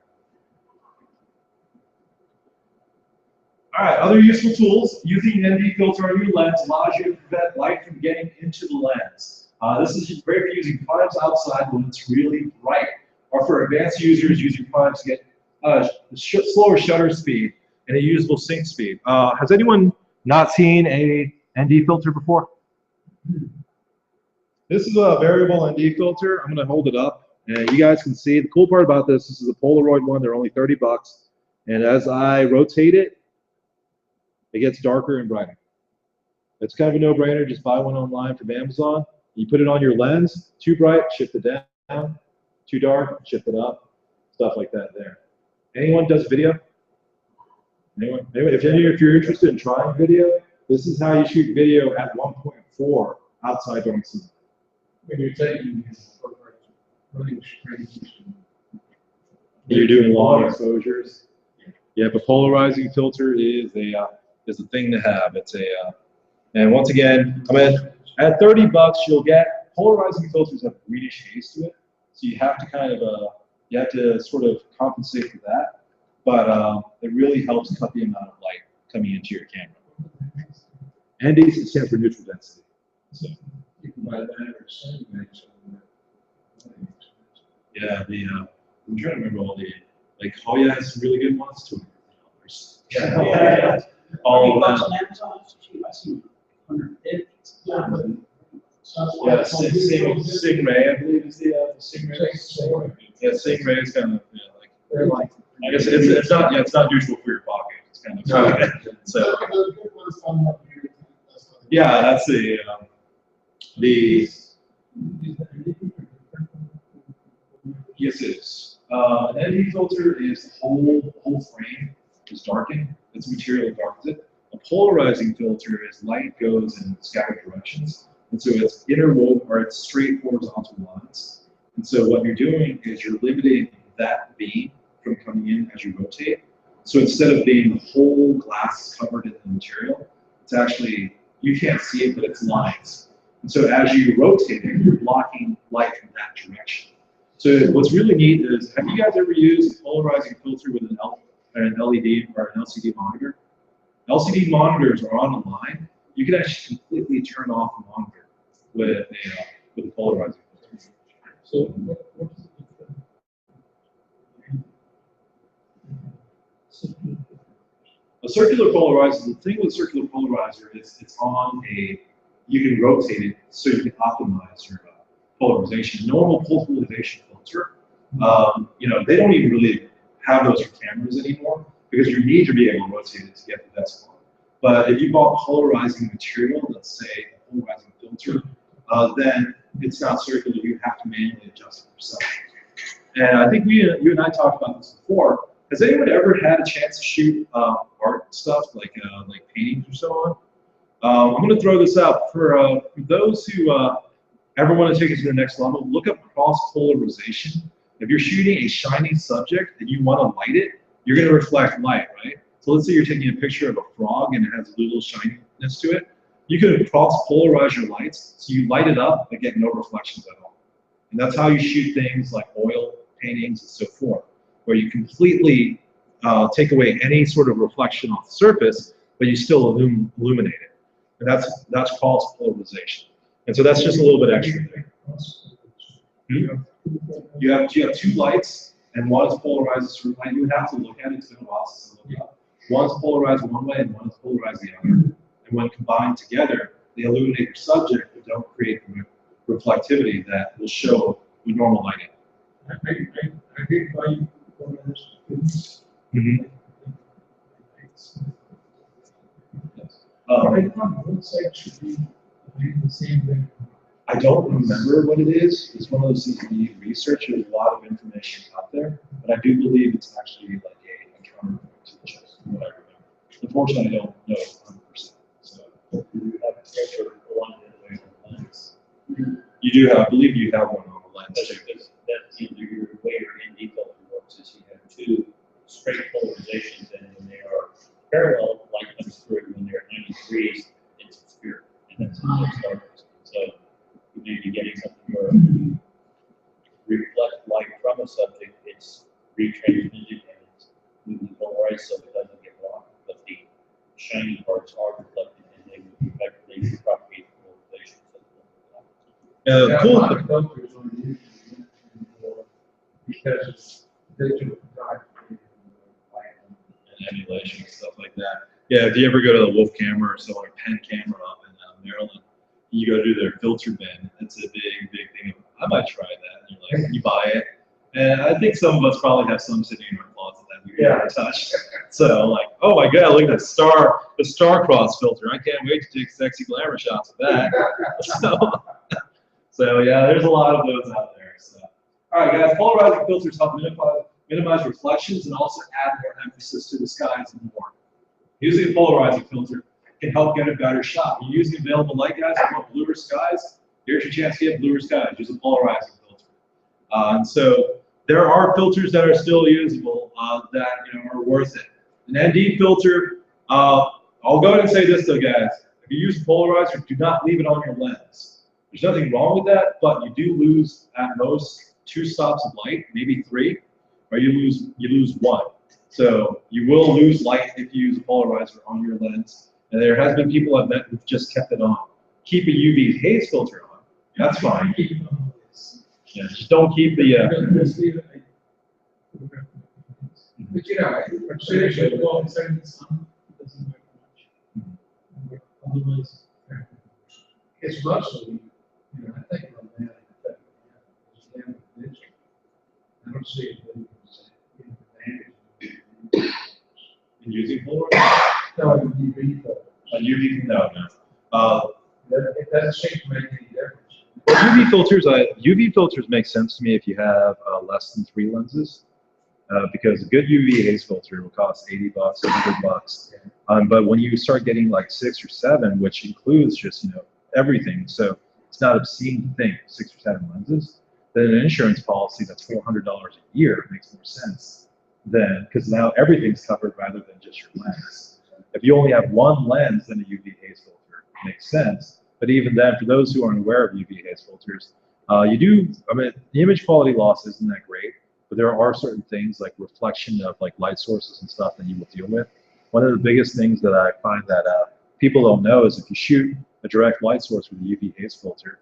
All right, other useful tools. Using an ND filter on your lens allows you to prevent light from getting into the lens. This is great for using primes outside when it's really bright, or for advanced users using primes to get slower shutter speed and a usable sync speed. Has anyone not seen a ND filter before? This is a variable ND filter. I'm going to hold it up, and you guys can see. The cool part about this is a Polaroid one. They're only 30 bucks, and as I rotate it, it gets darker and brighter. It's kind of a no-brainer. Just buy one online from Amazon. You put it on your lens. Too bright, shift it down. Too dark, shift it up. Stuff like that there. Anyone does video? Anyone? If you're interested in trying video, this is how you shoot video at 1.4 outside during sunlight. When you're taking really strange. You're doing long exposures. Yeah, but polarizing filter is a thing to have. It's and once again, I mean, at 30 bucks, you'll get polarizing filters have a greenish haze to it, so you have to sort of compensate for that. But it really helps cut the amount of light coming into your camera. ND stands for neutral density. So You can buy that or same things. yeah, I'm trying to remember all the Hoya has some really good ones too. Yeah. All of them. On Amazon, it's cheap. I see 150. Yeah, Stingray, I believe is the Stingray. Yeah, Stingray is kind of like. They're like. I guess it's not neutral for your pocket. It's kind of so. Yeah, that's the yes, it is. An ND filter is the whole frame is darkened. It's material darkens it. A polarizing filter is light goes in scattered directions, and so it's interwoven or it's straight horizontal lines. And so what you're doing is you're limiting that beam from coming in as you rotate. So instead of being the whole glass covered in the material, it's actually, you can't see it, but it's lines. And so as you rotate it, you're blocking light from that direction. So what's really neat is, have you guys ever used a polarizing filter with an LED or an LCD monitor? LCD monitors are on a line. You can actually completely turn off the monitor with a polarizing filter. So a circular polarizer, the thing with circular polarizer is it's on you can rotate it so you can optimize your polarization. Normal polarization filter, they don't even really have those for cameras anymore because you need to be able to rotate it to get the best one. But if you bought polarizing material, let's say a polarizing filter, then it's not circular. You have to manually adjust it yourself. And I think you and I talked about this before. Has anyone ever had a chance to shoot art stuff like paintings or so on? I'm going to throw this out for those who ever want to take it to the next level. Look up cross polarization. If you're shooting a shiny subject and you want to light it, you're going to reflect light, right? So let's say you're taking a picture of a frog and it has a little shininess to it. You could cross polarize your lights so you light it up but get no reflections at all. And that's how you shoot things like oil paintings and so forth, where you completely take away any sort of reflection off the surface, but you still illuminate it. And that's cross polarization. And so that's just a little bit extra there. You have two lights, and one is polarized a certain way. You would have to look at it to know to look up. One's polarized one way, and one's polarized the other. And when combined together, they illuminate your subject, but don't create the reflectivity that will show with normal lighting. I think why you polarized. I thought both sides should be the same way. I don't remember what it is. It's one of those things you need research. There's a lot of information out there, but I do believe it's actually like a counterpoint to the chest, from what I remember. Unfortunately, I don't know 100%. So You have a picture one in the lens. you do have, I believe you have one on the lens too. That's either your way or in detail works is you have two straight polarizations, and when they are parallel, light comes through. When they're 90 degrees, it's obscure, and that's how it starts. So you may be getting something where reflect light from a subject, it's retransmitted and it's moving polarized so it doesn't get blocked, but the shiny parts are reflected and they would effectively propagate polarization. Cool. A lot of filters on YouTube because digital photography And emulation and stuff like that. Yeah, if you ever go to the Wolf Camera or so, or Penn Camera up in Maryland, you go to their filter bin. It's a big thing. I might try that. And you're like, you buy it. And I think some of us probably have some sitting in our closet that we've never touched. So like, oh my God, look at the star-cross filter. I can't wait to take sexy glamour shots with that. So yeah, there's a lot of those out there. So, all right, guys, polarizing filters help minimize reflections and also add more emphasis to the skies and more. Using a polarizing filter can help get a better shot. When you're using available light, guys, you want bluer skies, here's your chance to get bluer skies. Use a polarizing filter. And so there are filters that are still usable that are worth it. An ND filter, I'll go ahead and say this though, guys. If you use a polarizer, do not leave it on your lens. There's nothing wrong with that, but you do lose at most 2 stops of light, maybe 3, or you lose 1. So you will lose light if you use a polarizer on your lens. And there has been people I've met who've just kept it on. Keep a UV haze filter on. That's fine. Yeah, just don't keep the. But I'm serious, you go outside in the sun, it doesn't matter much. Otherwise, it's mostly, I think about that. I don't see it being advantage. In using polarizer? No, UV filter. No. It doesn't seem to make any difference. UV filters make sense to me if you have less than 3 lenses, because a good UV haze filter will cost $80, $100. But when you start getting like 6 or 7, which includes just everything, so it's not obscene to think 6 or 7 lenses, then an insurance policy that's $400 a year makes more sense than, because now everything's covered rather than just your lens. If you only have 1 lens, then a UV haze filter makes sense. But even then, for those who aren't aware of UV haze filters, the image quality loss isn't that great, but there are certain things like reflection of like light sources and stuff that you will deal with. One of the biggest things that I find that people don't know is if you shoot a direct light source with a UV haze filter,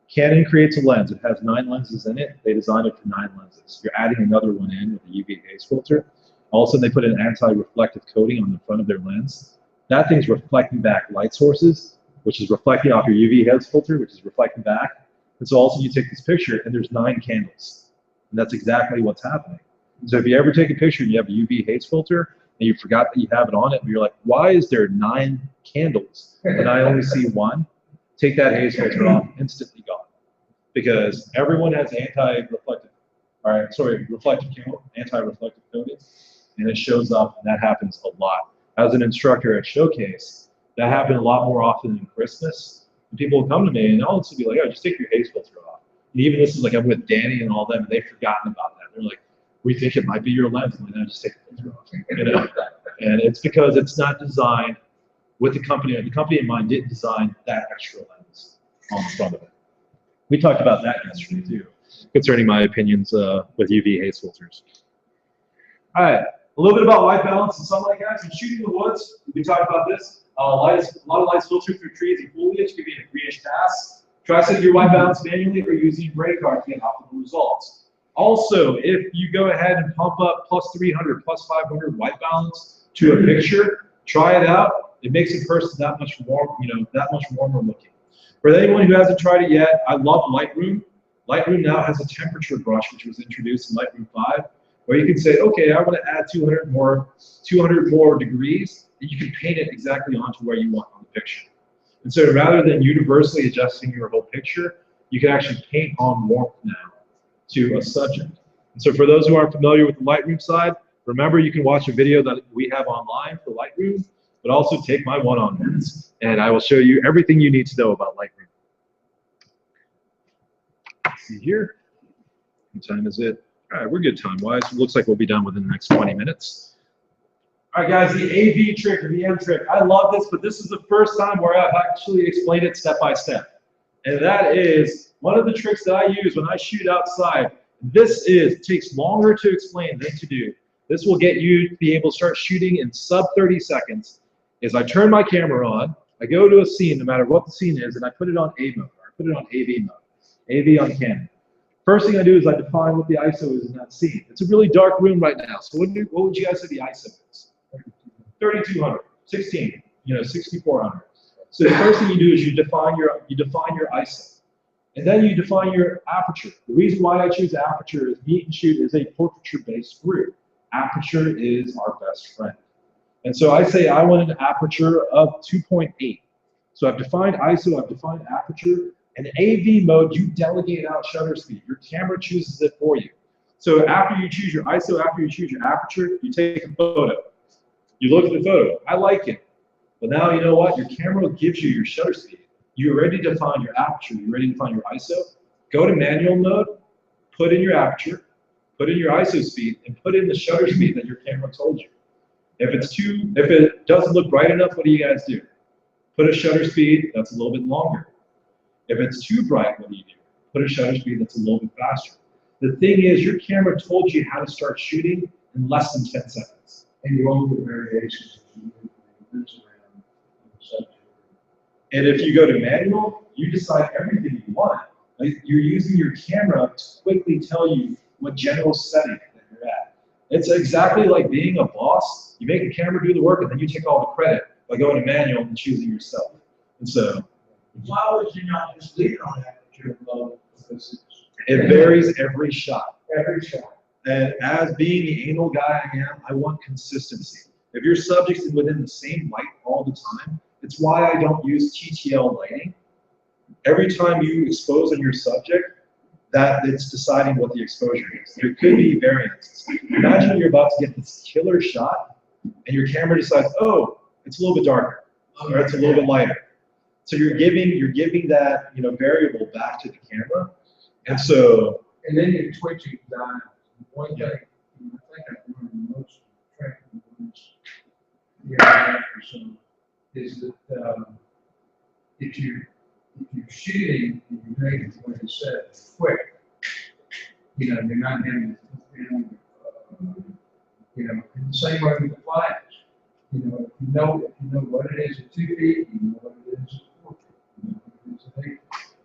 Canon creates a lens. It has 9 lenses in it. They designed it for 9 lenses. You're adding another one in with a UV haze filter. All of a sudden, they put an anti-reflective coating on the front of their lens. That thing's reflecting back light sources, which is reflecting off your UV haze filter, which is reflecting back. And so also you take this picture, and there's 9 candles. And that's exactly what's happening. So if you ever take a picture and you have a UV haze filter, and you forgot that you have it on it, and you're like, why is there 9 candles and I only see 1? Take that haze filter off, instantly gone. Because everyone has anti-reflective all right, sorry, reflective camo, anti-reflective coating, and it shows up, and that happens a lot. As an instructor at Showcase, that happened a lot more often than Christmas. And people will come to me and they'll also be like, oh, just take your haze filter off. And even this is like, I'm with Danny and all them, and they've forgotten about that. They're like, we think it might be your lens. I'm like, no, just take the filter off. You know? And it's because it's not designed with the company in mind didn't design that extra lens on the front of it. We talked about that yesterday too, concerning my opinions with UV haze filters. All right, a little bit about white balance and sunlight, guys. When shooting in the woods, we talked about this. A lot of light's filtered through trees and foliage, give you a greenish pass. Try setting your white balance manually or using gray card to get optimal results. Also, if you go ahead and pump up plus 300, plus 500 white balance to a picture, try it out. It makes a person that much warm, that much warmer looking. For anyone who hasn't tried it yet, I love Lightroom. Lightroom now has a temperature brush, which was introduced in Lightroom 5, where you can say, okay, I want to add 200 more degrees, and you can paint it exactly onto where you want on the picture. And so rather than universally adjusting your whole picture, you can actually paint on warmth now to a subject. And so for those who aren't familiar with the Lightroom side, remember you can watch a video that we have online for Lightroom, but also take my one-on-ones, and I will show you everything you need to know about Lightroom. Let's see here. What time is it? All right, we're good time-wise. It looks like we'll be done within the next 20 minutes. All right, guys, the AV trick or the M trick. I love this, but this is the first time where I've actually explained it step by step. And that is one of the tricks that I use when I shoot outside. This takes longer to explain than to do. This will get you to be able to start shooting in sub 30 seconds. Is I turn my camera on, I go to a scene, no matter what the scene is, and I put it on A mode, or I put it on AV mode, AV on Canon. First thing I do is I define what the ISO is in that scene. It's a really dark room right now, so what would you guys say the ISO is? 3200, 16, 6400. So the first thing you do is you define your ISO, and then you define your aperture. The reason why I choose aperture is Meet and Shoot is a portraiture-based group. Aperture is our best friend. And so I say I want an aperture of 2.8. So I've defined ISO, I've defined aperture. In AV mode, you delegate out shutter speed. Your camera chooses it for you. So after you choose your ISO, after you choose your aperture, you take a photo. You look at the photo. I like it. But now you know what? Your camera gives you your shutter speed. You already defined your aperture. You already defined your ISO. Go to manual mode, put in your aperture, put in your ISO speed, and put in the shutter speed that your camera told you. If it doesn't look bright enough, what do you guys do? Put a shutter speed that's a little bit longer. If it's too bright, what do you do? Put a shutter speed that's a little bit faster. The thing is, your camera told you how to start shooting in less than 10 seconds. And you only put variations. And if you go to manual, you decide everything you want. Like you're using your camera to quickly tell you what general setting that you're at. It's exactly like being a boss. You make the camera do the work, and then you take all the credit by going to manual and choosing yourself. And so, why would you not just leave it on aperture mode? it varies every shot. Every shot. And as being the anal guy I am, I want consistency. If your subject is within the same light all the time, it's why I don't use TTL lighting. Every time you expose on your subject, that it's deciding what the exposure is. There could be variances. Imagine you're about to get this killer shot, and your camera decides, oh, it's a little bit darker, or it's a little bit lighter. So you're giving that variable back to the camera, and so. And then you're twitching down. One thing, I think I've learned the most tracking ones is that if you're shooting and you're making, like I said, quick, you're not having, in the same way with the flash. If you know what it is at 2 feet, you know what it is at 4 feet.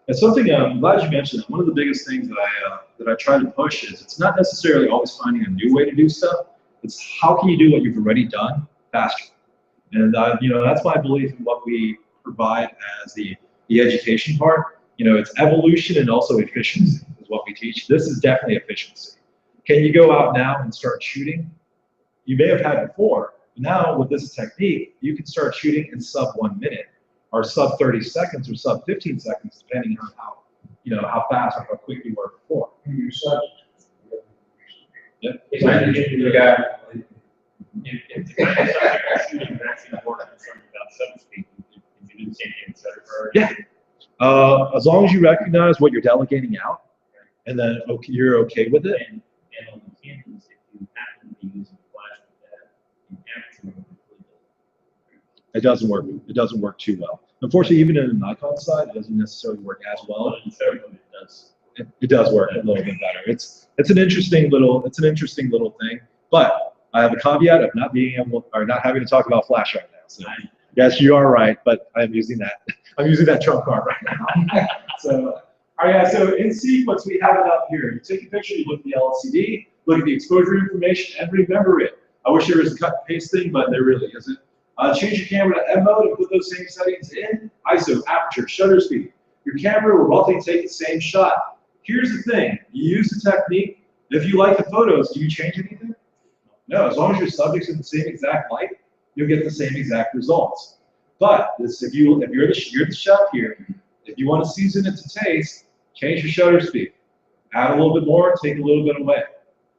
It's something I'm glad you mentioned. One of the biggest things that I try to push is it's not necessarily always finding a new way to do stuff. It's how can you do what you've already done faster. And that's my belief in what we provide as the education part. It's evolution and also efficiency is what we teach. This is definitely efficiency. Can you go out now and start shooting? You may have had before. Now with this technique, you can start shooting in sub 1 minute, or sub 30 seconds, or sub 15 seconds, depending on how fast or how quick you were before. And your subject. Yeah. If the kind of subject you're shooting is actually more concerned about shutter speed, if you do the same thing with shutter power. Yeah. As long as you recognize what you're delegating out, and then you're okay with it. And on the cameras, if you happen to be using flash with that, you aperture It doesn't work. It doesn't work too well. Unfortunately, even in the Nikon side, it doesn't necessarily work as well. in shutter mode, it does. It does work a little bit better. It's an interesting little thing. But I have a caveat of not being able or not having to talk about flash right now. So yes, you are right, but I'm using that. I'm using that trump card right now. So all right, guys. So in sequence, we have it up here. You take a picture, you look at the LCD, look at the exposure information, and remember it. I wish there was a cut and paste thing, but there really isn't. Change your camera to M mode and put those same settings in. ISO, aperture, shutter speed. Your camera will roughly take the same shot. Here's the thing. You use the technique. If you like the photos, do you change anything? No. As long as your subject's in the same exact light, you'll get the same exact results. But if you're the chef here, if you want to season it to taste, change your shutter speed. Add a little bit more, take a little bit away.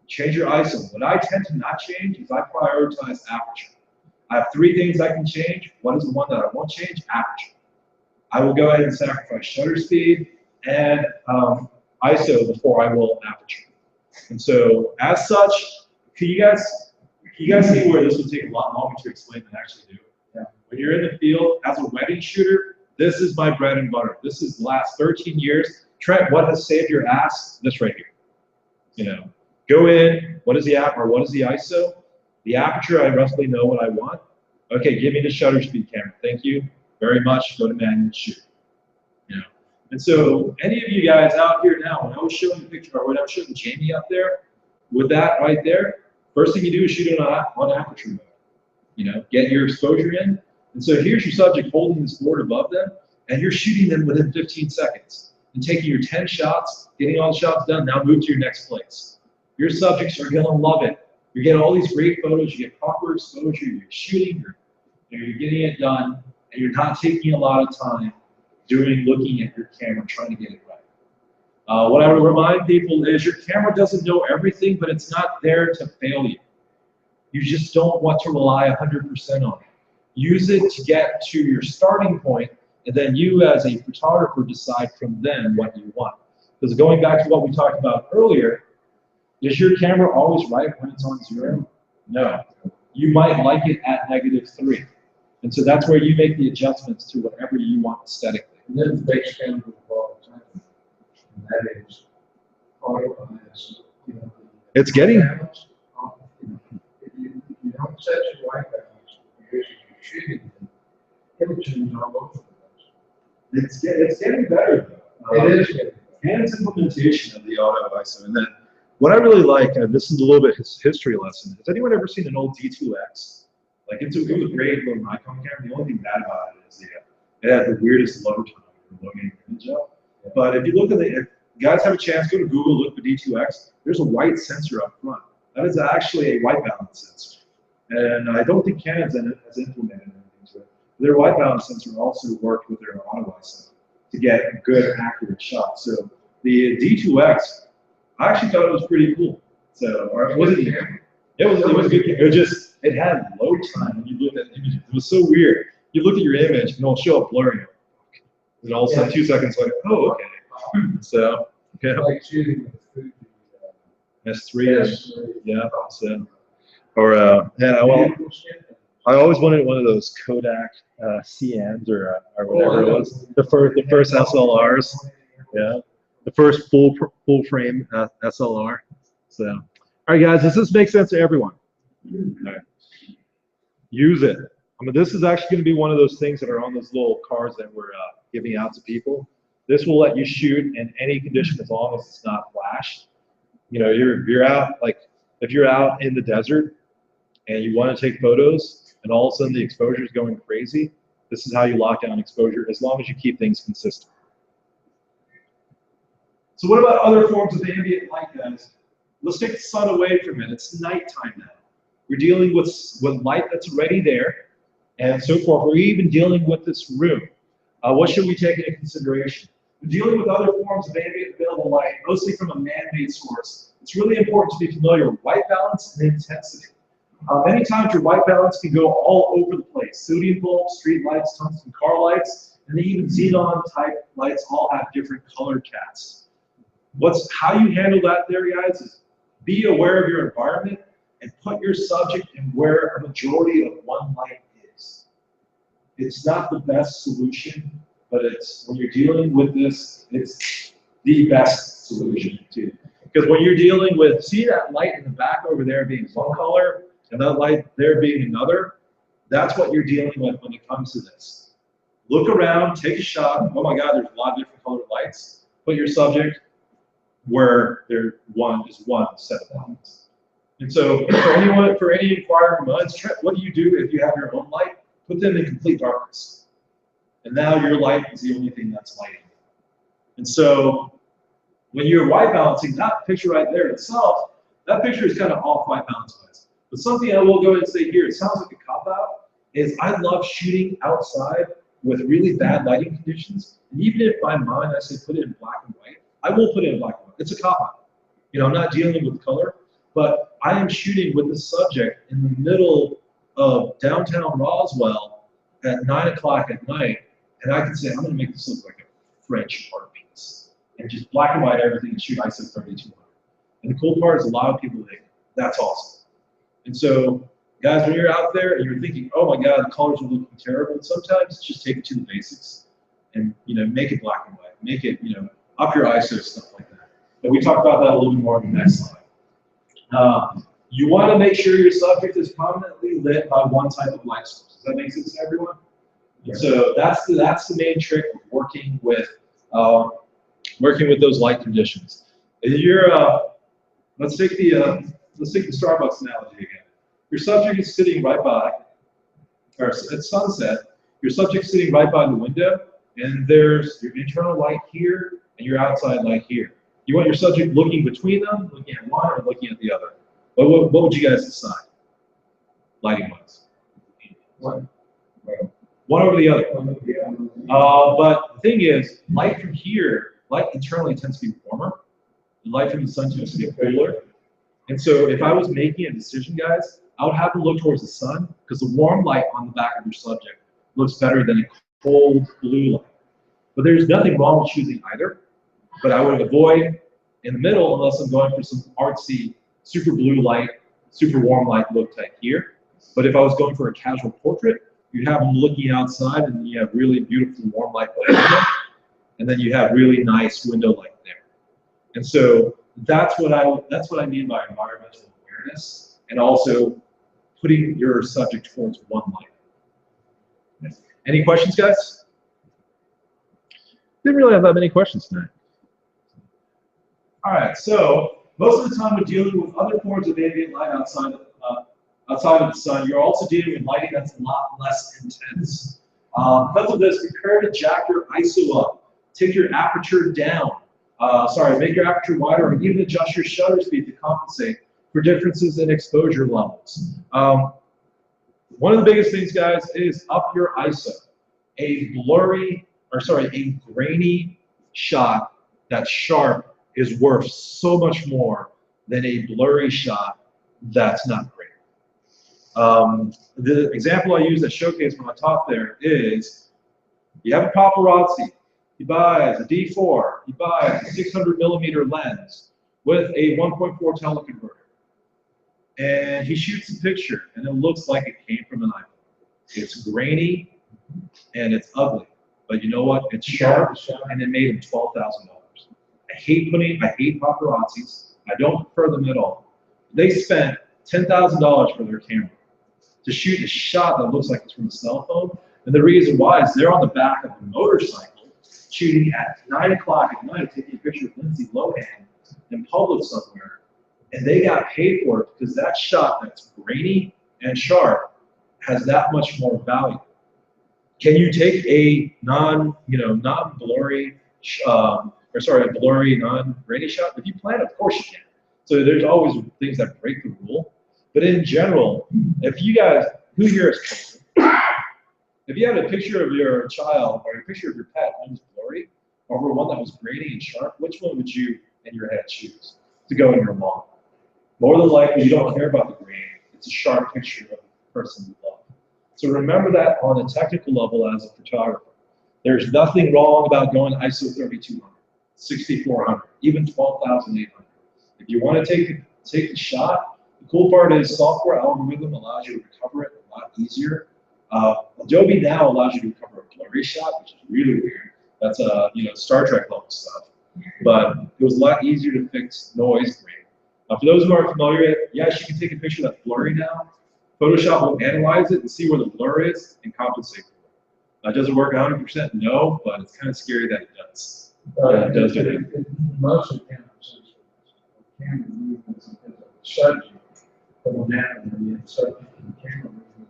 Change your ISO. What I tend to not change is I prioritize aperture. I have 3 things I can change. What is the one that I won't change? Aperture. I will go ahead and sacrifice shutter speed and ISO before I will aperture. And so, as such, can you guys see where this would take a lot longer to explain than actually do? Yeah. When you're in the field as a wedding shooter, this is my bread and butter. This is the last 13 years. Trent, what has saved your ass? This right here. You know, go in. What is the ISO? The aperture, I roughly know what I want. Okay, give me the shutter speed camera. Thank you very much. Go to manual shoot. You know, and so any of you guys out here now, when I was showing the picture, or when I was showing Jamie up there, with that right there, first thing you do is shoot it on aperture mode. You know, get your exposure in. And so here's your subject holding this board above them, and you're shooting them within 15 seconds. And taking your 10 shots, getting all the shots done, now move to your next place. Your subjects are gonna love it. You get all these great photos, you get proper exposure, you're shooting, you're getting it done, and you're not taking a lot of time looking at your camera, trying to get it right. What I would remind people is your camera doesn't know everything, but it's not there to fail you. You just don't want to rely 100% on it. Use it to get to your starting point, and then you as a photographer decide from then what you want. Because going back to what we talked about earlier, is your camera always right when it's on 0? No. You might like it at -3. And so that's where you make the adjustments to whatever you want aesthetically. And then the base camera all the time. And that is auto bias. You know, It's getting. Cameras, if you don't set your white balance, you're shooting, everything's all over the place. It's getting better, though. It is getting better. And its implementation of the auto ISO. And then what I really like, and this is a little bit history lesson, has anyone ever seen an old D2X? Like it was a great little Nikon camera. The only thing bad about it is it had the weirdest load time for loading an image up. But if you look at if you guys have a chance, go to Google, look for D2X. There's a white sensor up front. That is actually a white balance sensor. And I don't think Canon has implemented anything to it. Their white balance sensor also worked with their auto ISO to get good, accurate shots. So the D2X, I actually thought it was pretty cool. So, or it wasn't. It was good. It had load time when you look at images. It was so weird. You look at your image and it'll show up blurry. And all of a sudden, 2 seconds later, oh, okay. So, yeah. Like shooting with food. S3, yeah. So, or yeah, well, I always wanted one of those Kodak CNs or whatever it was. The first SLRs, yeah. The first full frame SLR. So, all right, guys, does this make sense to everyone? All right. Use it. I mean, this is actually going to be one of those things that are on those little cards that we're giving out to people. This will let you shoot in any condition as long as it's not flash. You know, you're out, like if you're out in the desert and you want to take photos and all of a sudden the exposure is going crazy, this is how you lock down exposure as long as you keep things consistent. So what about other forms of ambient light, guys? Let's take the sun away from it. It's nighttime now. We're dealing with light that's already there and so forth. We're even dealing with this room. What should we take into consideration? When dealing with other forms of ambient available light, mostly from a man-made source, it's really important to be familiar with white balance and intensity. Many times your white balance can go all over the place. Sodium bulbs, street lights, tungsten car lights, and even xenon type lights all have different color casts. How you handle that there, guys, is be aware of your environment and put your subject in where a majority of one light is. It's not the best solution, but when you're dealing with this, it's the best solution too. Because when you're dealing with, see that light in the back over there being one color, and that light there being another, that's what you're dealing with when it comes to this. Look around, take a shot. Oh my God, there's a lot of different colored lights. Put your subject where is one set of lights. And so for any inquiring minds, what do you do if you have your own light? Put them in complete darkness. And now your light is the only thing that's lighting. And so when you're white balancing, that picture right there itself, that picture is kind of off white balance wise. But something I will go ahead and say here, it sounds like a cop-out, is I love shooting outside with really bad lighting conditions. And even if by mine I say put it in black and white, I will put it in black and white. It's a cop-out. I'm not dealing with color, but I am shooting with the subject in the middle of downtown Roswell at 9 o'clock at night, and I can say, I'm going to make this look like a French art piece. And just black and white everything and shoot ISO 3200. And the cool part is a lot of people think, that's awesome. And so, guys, when you're out there and you're thinking, oh my God, the colors are looking terrible, sometimes just take it to the basics and make it black and white. Make it, up your ISO, stuff like that. But we talk about that a little bit more in the next slide. You want to make sure your subject is prominently lit by one type of light source. Does that make sense to everyone? Yeah. So that's the main trick of working with those light conditions. Let's take the Starbucks analogy again. Your subject is sitting right by, or at sunset, your subject's sitting right by the window, and there's your internal light here and your outside light here. You want your subject looking between them, looking at one or looking at the other. What would you guys decide, lighting-wise? One over the other. But the thing is, light from here, light internally tends to be warmer. The light from the sun tends to be cooler. And so if I was making a decision, guys, I would have to look towards the sun because the warm light on the back of your subject looks better than a cold blue light. But there's nothing wrong with choosing either. But I would avoid in the middle unless I'm going for some artsy, super blue light, super warm light look type here. But if I was going for a casual portrait, you'd have them looking outside and you have really beautiful warm light behind them. And then you have really nice window light there. And so that's what I mean by environmental awareness and also putting your subject towards one light. Any questions, guys? Didn't really have that many questions tonight. All right, so most of the time we're dealing with other forms of ambient light outside of the sun. You're also dealing with lighting that's a lot less intense. Because of this, prepare to jack your ISO up. Take your aperture down. Make your aperture wider, or even adjust your shutter speed to compensate for differences in exposure levels. One of the biggest things, guys, is up your ISO. A grainy shot that's sharp is worth so much more than a blurry shot that's not great. The example I use that showcased on the top there is you have a paparazzi. He buys a D4. He buys a 600 millimeter lens with a 1.4 teleconverter. And he shoots a picture, and it looks like it came from an iPhone. It's grainy, and it's ugly. But you know what? It's sharp, and it made him $12,000. I hate paparazzis. I don't prefer them at all. They spent $10,000 for their camera to shoot a shot that looks like it's from a cell phone. And the reason why is they're on the back of a motorcycle shooting at 9 o'clock at night, taking a picture of Lindsay Lohan in public somewhere. And they got paid for it because that shot that's grainy and sharp has that much more value. Can you take a non-blurry, a blurry, non-grainy shot? If you plan, of course you can. So there's always things that break the rule. But in general, if you guys, who here is if you have a picture of your child or a picture of your pet and it's blurry, over one that was grainy and sharp, which one would you in your head choose to go in your lawn? More than likely, you don't care about the grain. It's a sharp picture of the person you love. So remember that on a technical level as a photographer. There's nothing wrong about going ISO 3200, 6400, even 12,800. If you want to take the shot, the cool part is software algorithm allows you to recover it a lot easier. Adobe now allows you to recover a blurry shot, which is really weird. That's Star Trek level stuff. But it was a lot easier to fix noise grain. For those who aren't familiar, yes, you can take a picture that's blurry now. Photoshop will analyze it and see where the blur is and compensate for it. Does it work 100%? No, but it's kind of scary that it does. It does do that. Most of the cameras camera movements because of the subject, but on that one, the subject and the camera movement,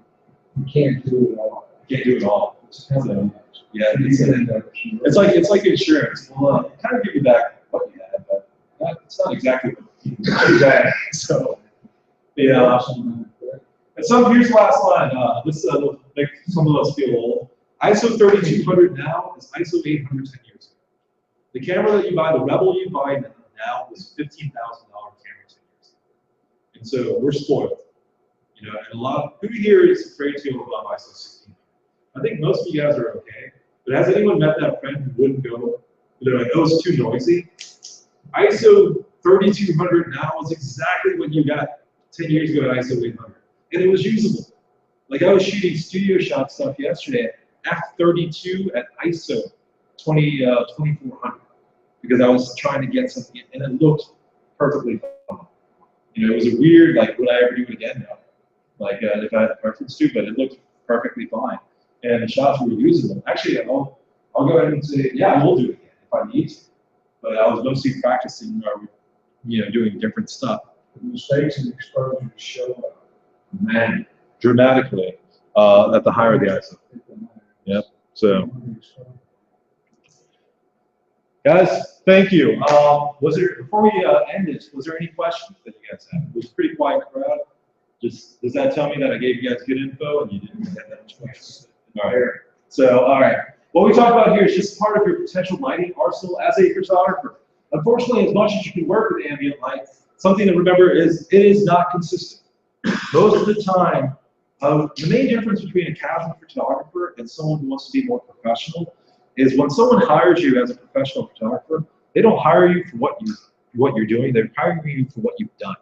you can't do it all. You can't do it all. So, yeah, it's like insurance. We'll kind of give you back what you had, but it's not exactly what you had. So, yeah. And here's the last line. This will make some of us feel old. ISO 3200 now is ISO 800 10 years ago. The camera that you buy, the Rebel you buy now, was $15,000 camera 10 years ago. And so we're spoiled. And a lot of who here is afraid to go above ISO 1600? I think most of you guys are okay. But has anyone met that friend who wouldn't go? They're like, oh, it's too noisy. ISO 3200 now is exactly what you got 10 years ago at ISO 800. And it was usable. Like I was shooting studio shot stuff yesterday at f32 at ISO 2400 because I was trying to get something in, and it looked perfectly fine. It was a weird, like, would I ever do it again now? Like if I had the preference to, but it looked perfectly fine. And the shots were usable. Actually, I'll go ahead and say, yeah, we'll do it again if I need to. But I was mostly practicing, doing different stuff. The mistakes and exposure show up. Man, dramatically at the higher the ISO. Yep. So, guys, thank you. Before we end this, was there any questions that you guys had? It was a pretty quiet crowd. Does that tell me that I gave you guys good info and you didn't get that much questions? All right. So, all right. What we talk about here is just part of your potential lighting arsenal as a photographer. Unfortunately, as much as you can work with ambient light, something to remember is it is not consistent. Most of the time, the main difference between a casual photographer and someone who wants to be more professional is when someone hires you as a professional photographer, they don't hire you for what you're doing. They're hiring you for what you've done,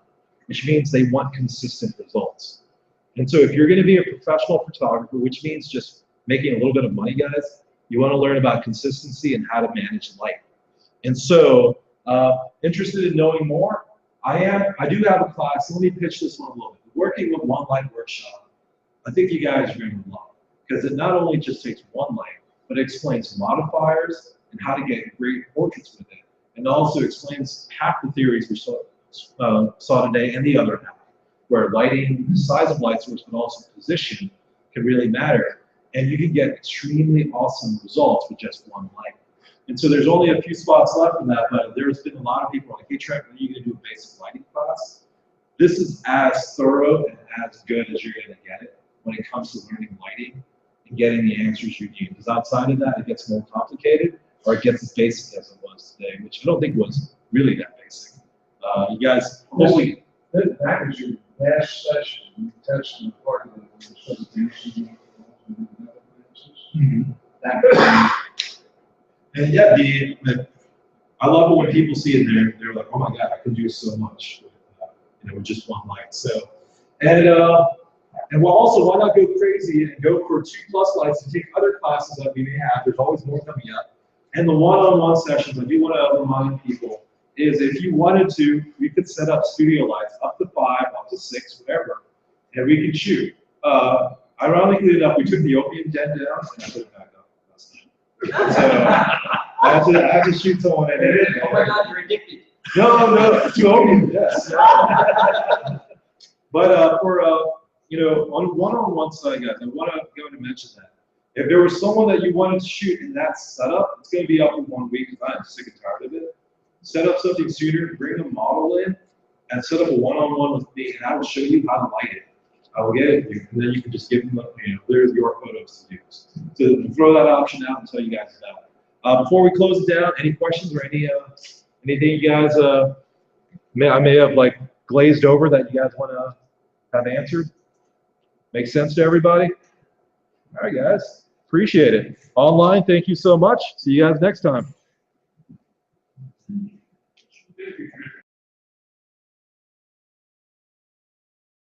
which means they want consistent results. And so if you're going to be a professional photographer, which means just making a little bit of money, guys, you want to learn about consistency and how to manage light. And so, interested in knowing more? I do have a class. Let me pitch this one a little bit. Working with One Light Workshop, I think you guys are going to love it because it not only just takes one light, but it explains modifiers and how to get great portraits with it. And also explains half the theories we saw today and the other half, where lighting, the size of light source, but also position can really matter. And you can get extremely awesome results with just one light. And so there's only a few spots left in that, but there's been a lot of people like, hey, Trent, when are you going to do a basic lighting class? This is as thorough and as good as you're going to get it when it comes to learning lighting and getting the answers you need. Because outside of that, it gets more complicated, or it gets as basic as it was today, which I don't think was really that basic. You guys, hopefully. That was your last session. You touched on part of the presentation. And yeah, I love it when people see it and they're like, oh my God, I can do so much with just one light. So, and well, also, why not go crazy and go for 2+ lights and take other classes that we may have? There's always more coming up. And the one-on-one sessions, I do want to remind people, is if you wanted to, we could set up studio lights up to 5, up to 6, whatever, and we could shoot. Ironically enough, we took the opium den down and I put it back up last night. So I had to shoot someone in it. Oh my God, you're addicted. No, to opium, yes. But for on one-on-one side, guys, I want to go and mention that. If there was someone that you wanted to shoot in that setup, it's going to be up in 1 week because I'm sick and tired of it. Set up something sooner, bring a model in, and set up a one-on-one with me, and I will show you how to light it. I will get it, and then you can just give them, there's your photos to use. So throw that option out and tell you guys that. Before we close it down, any questions or anything you guys I may have like glazed over that you guys want to have answered? Make sense to everybody? All right, guys. Appreciate it. Online, thank you so much. See you guys next time. Thank you.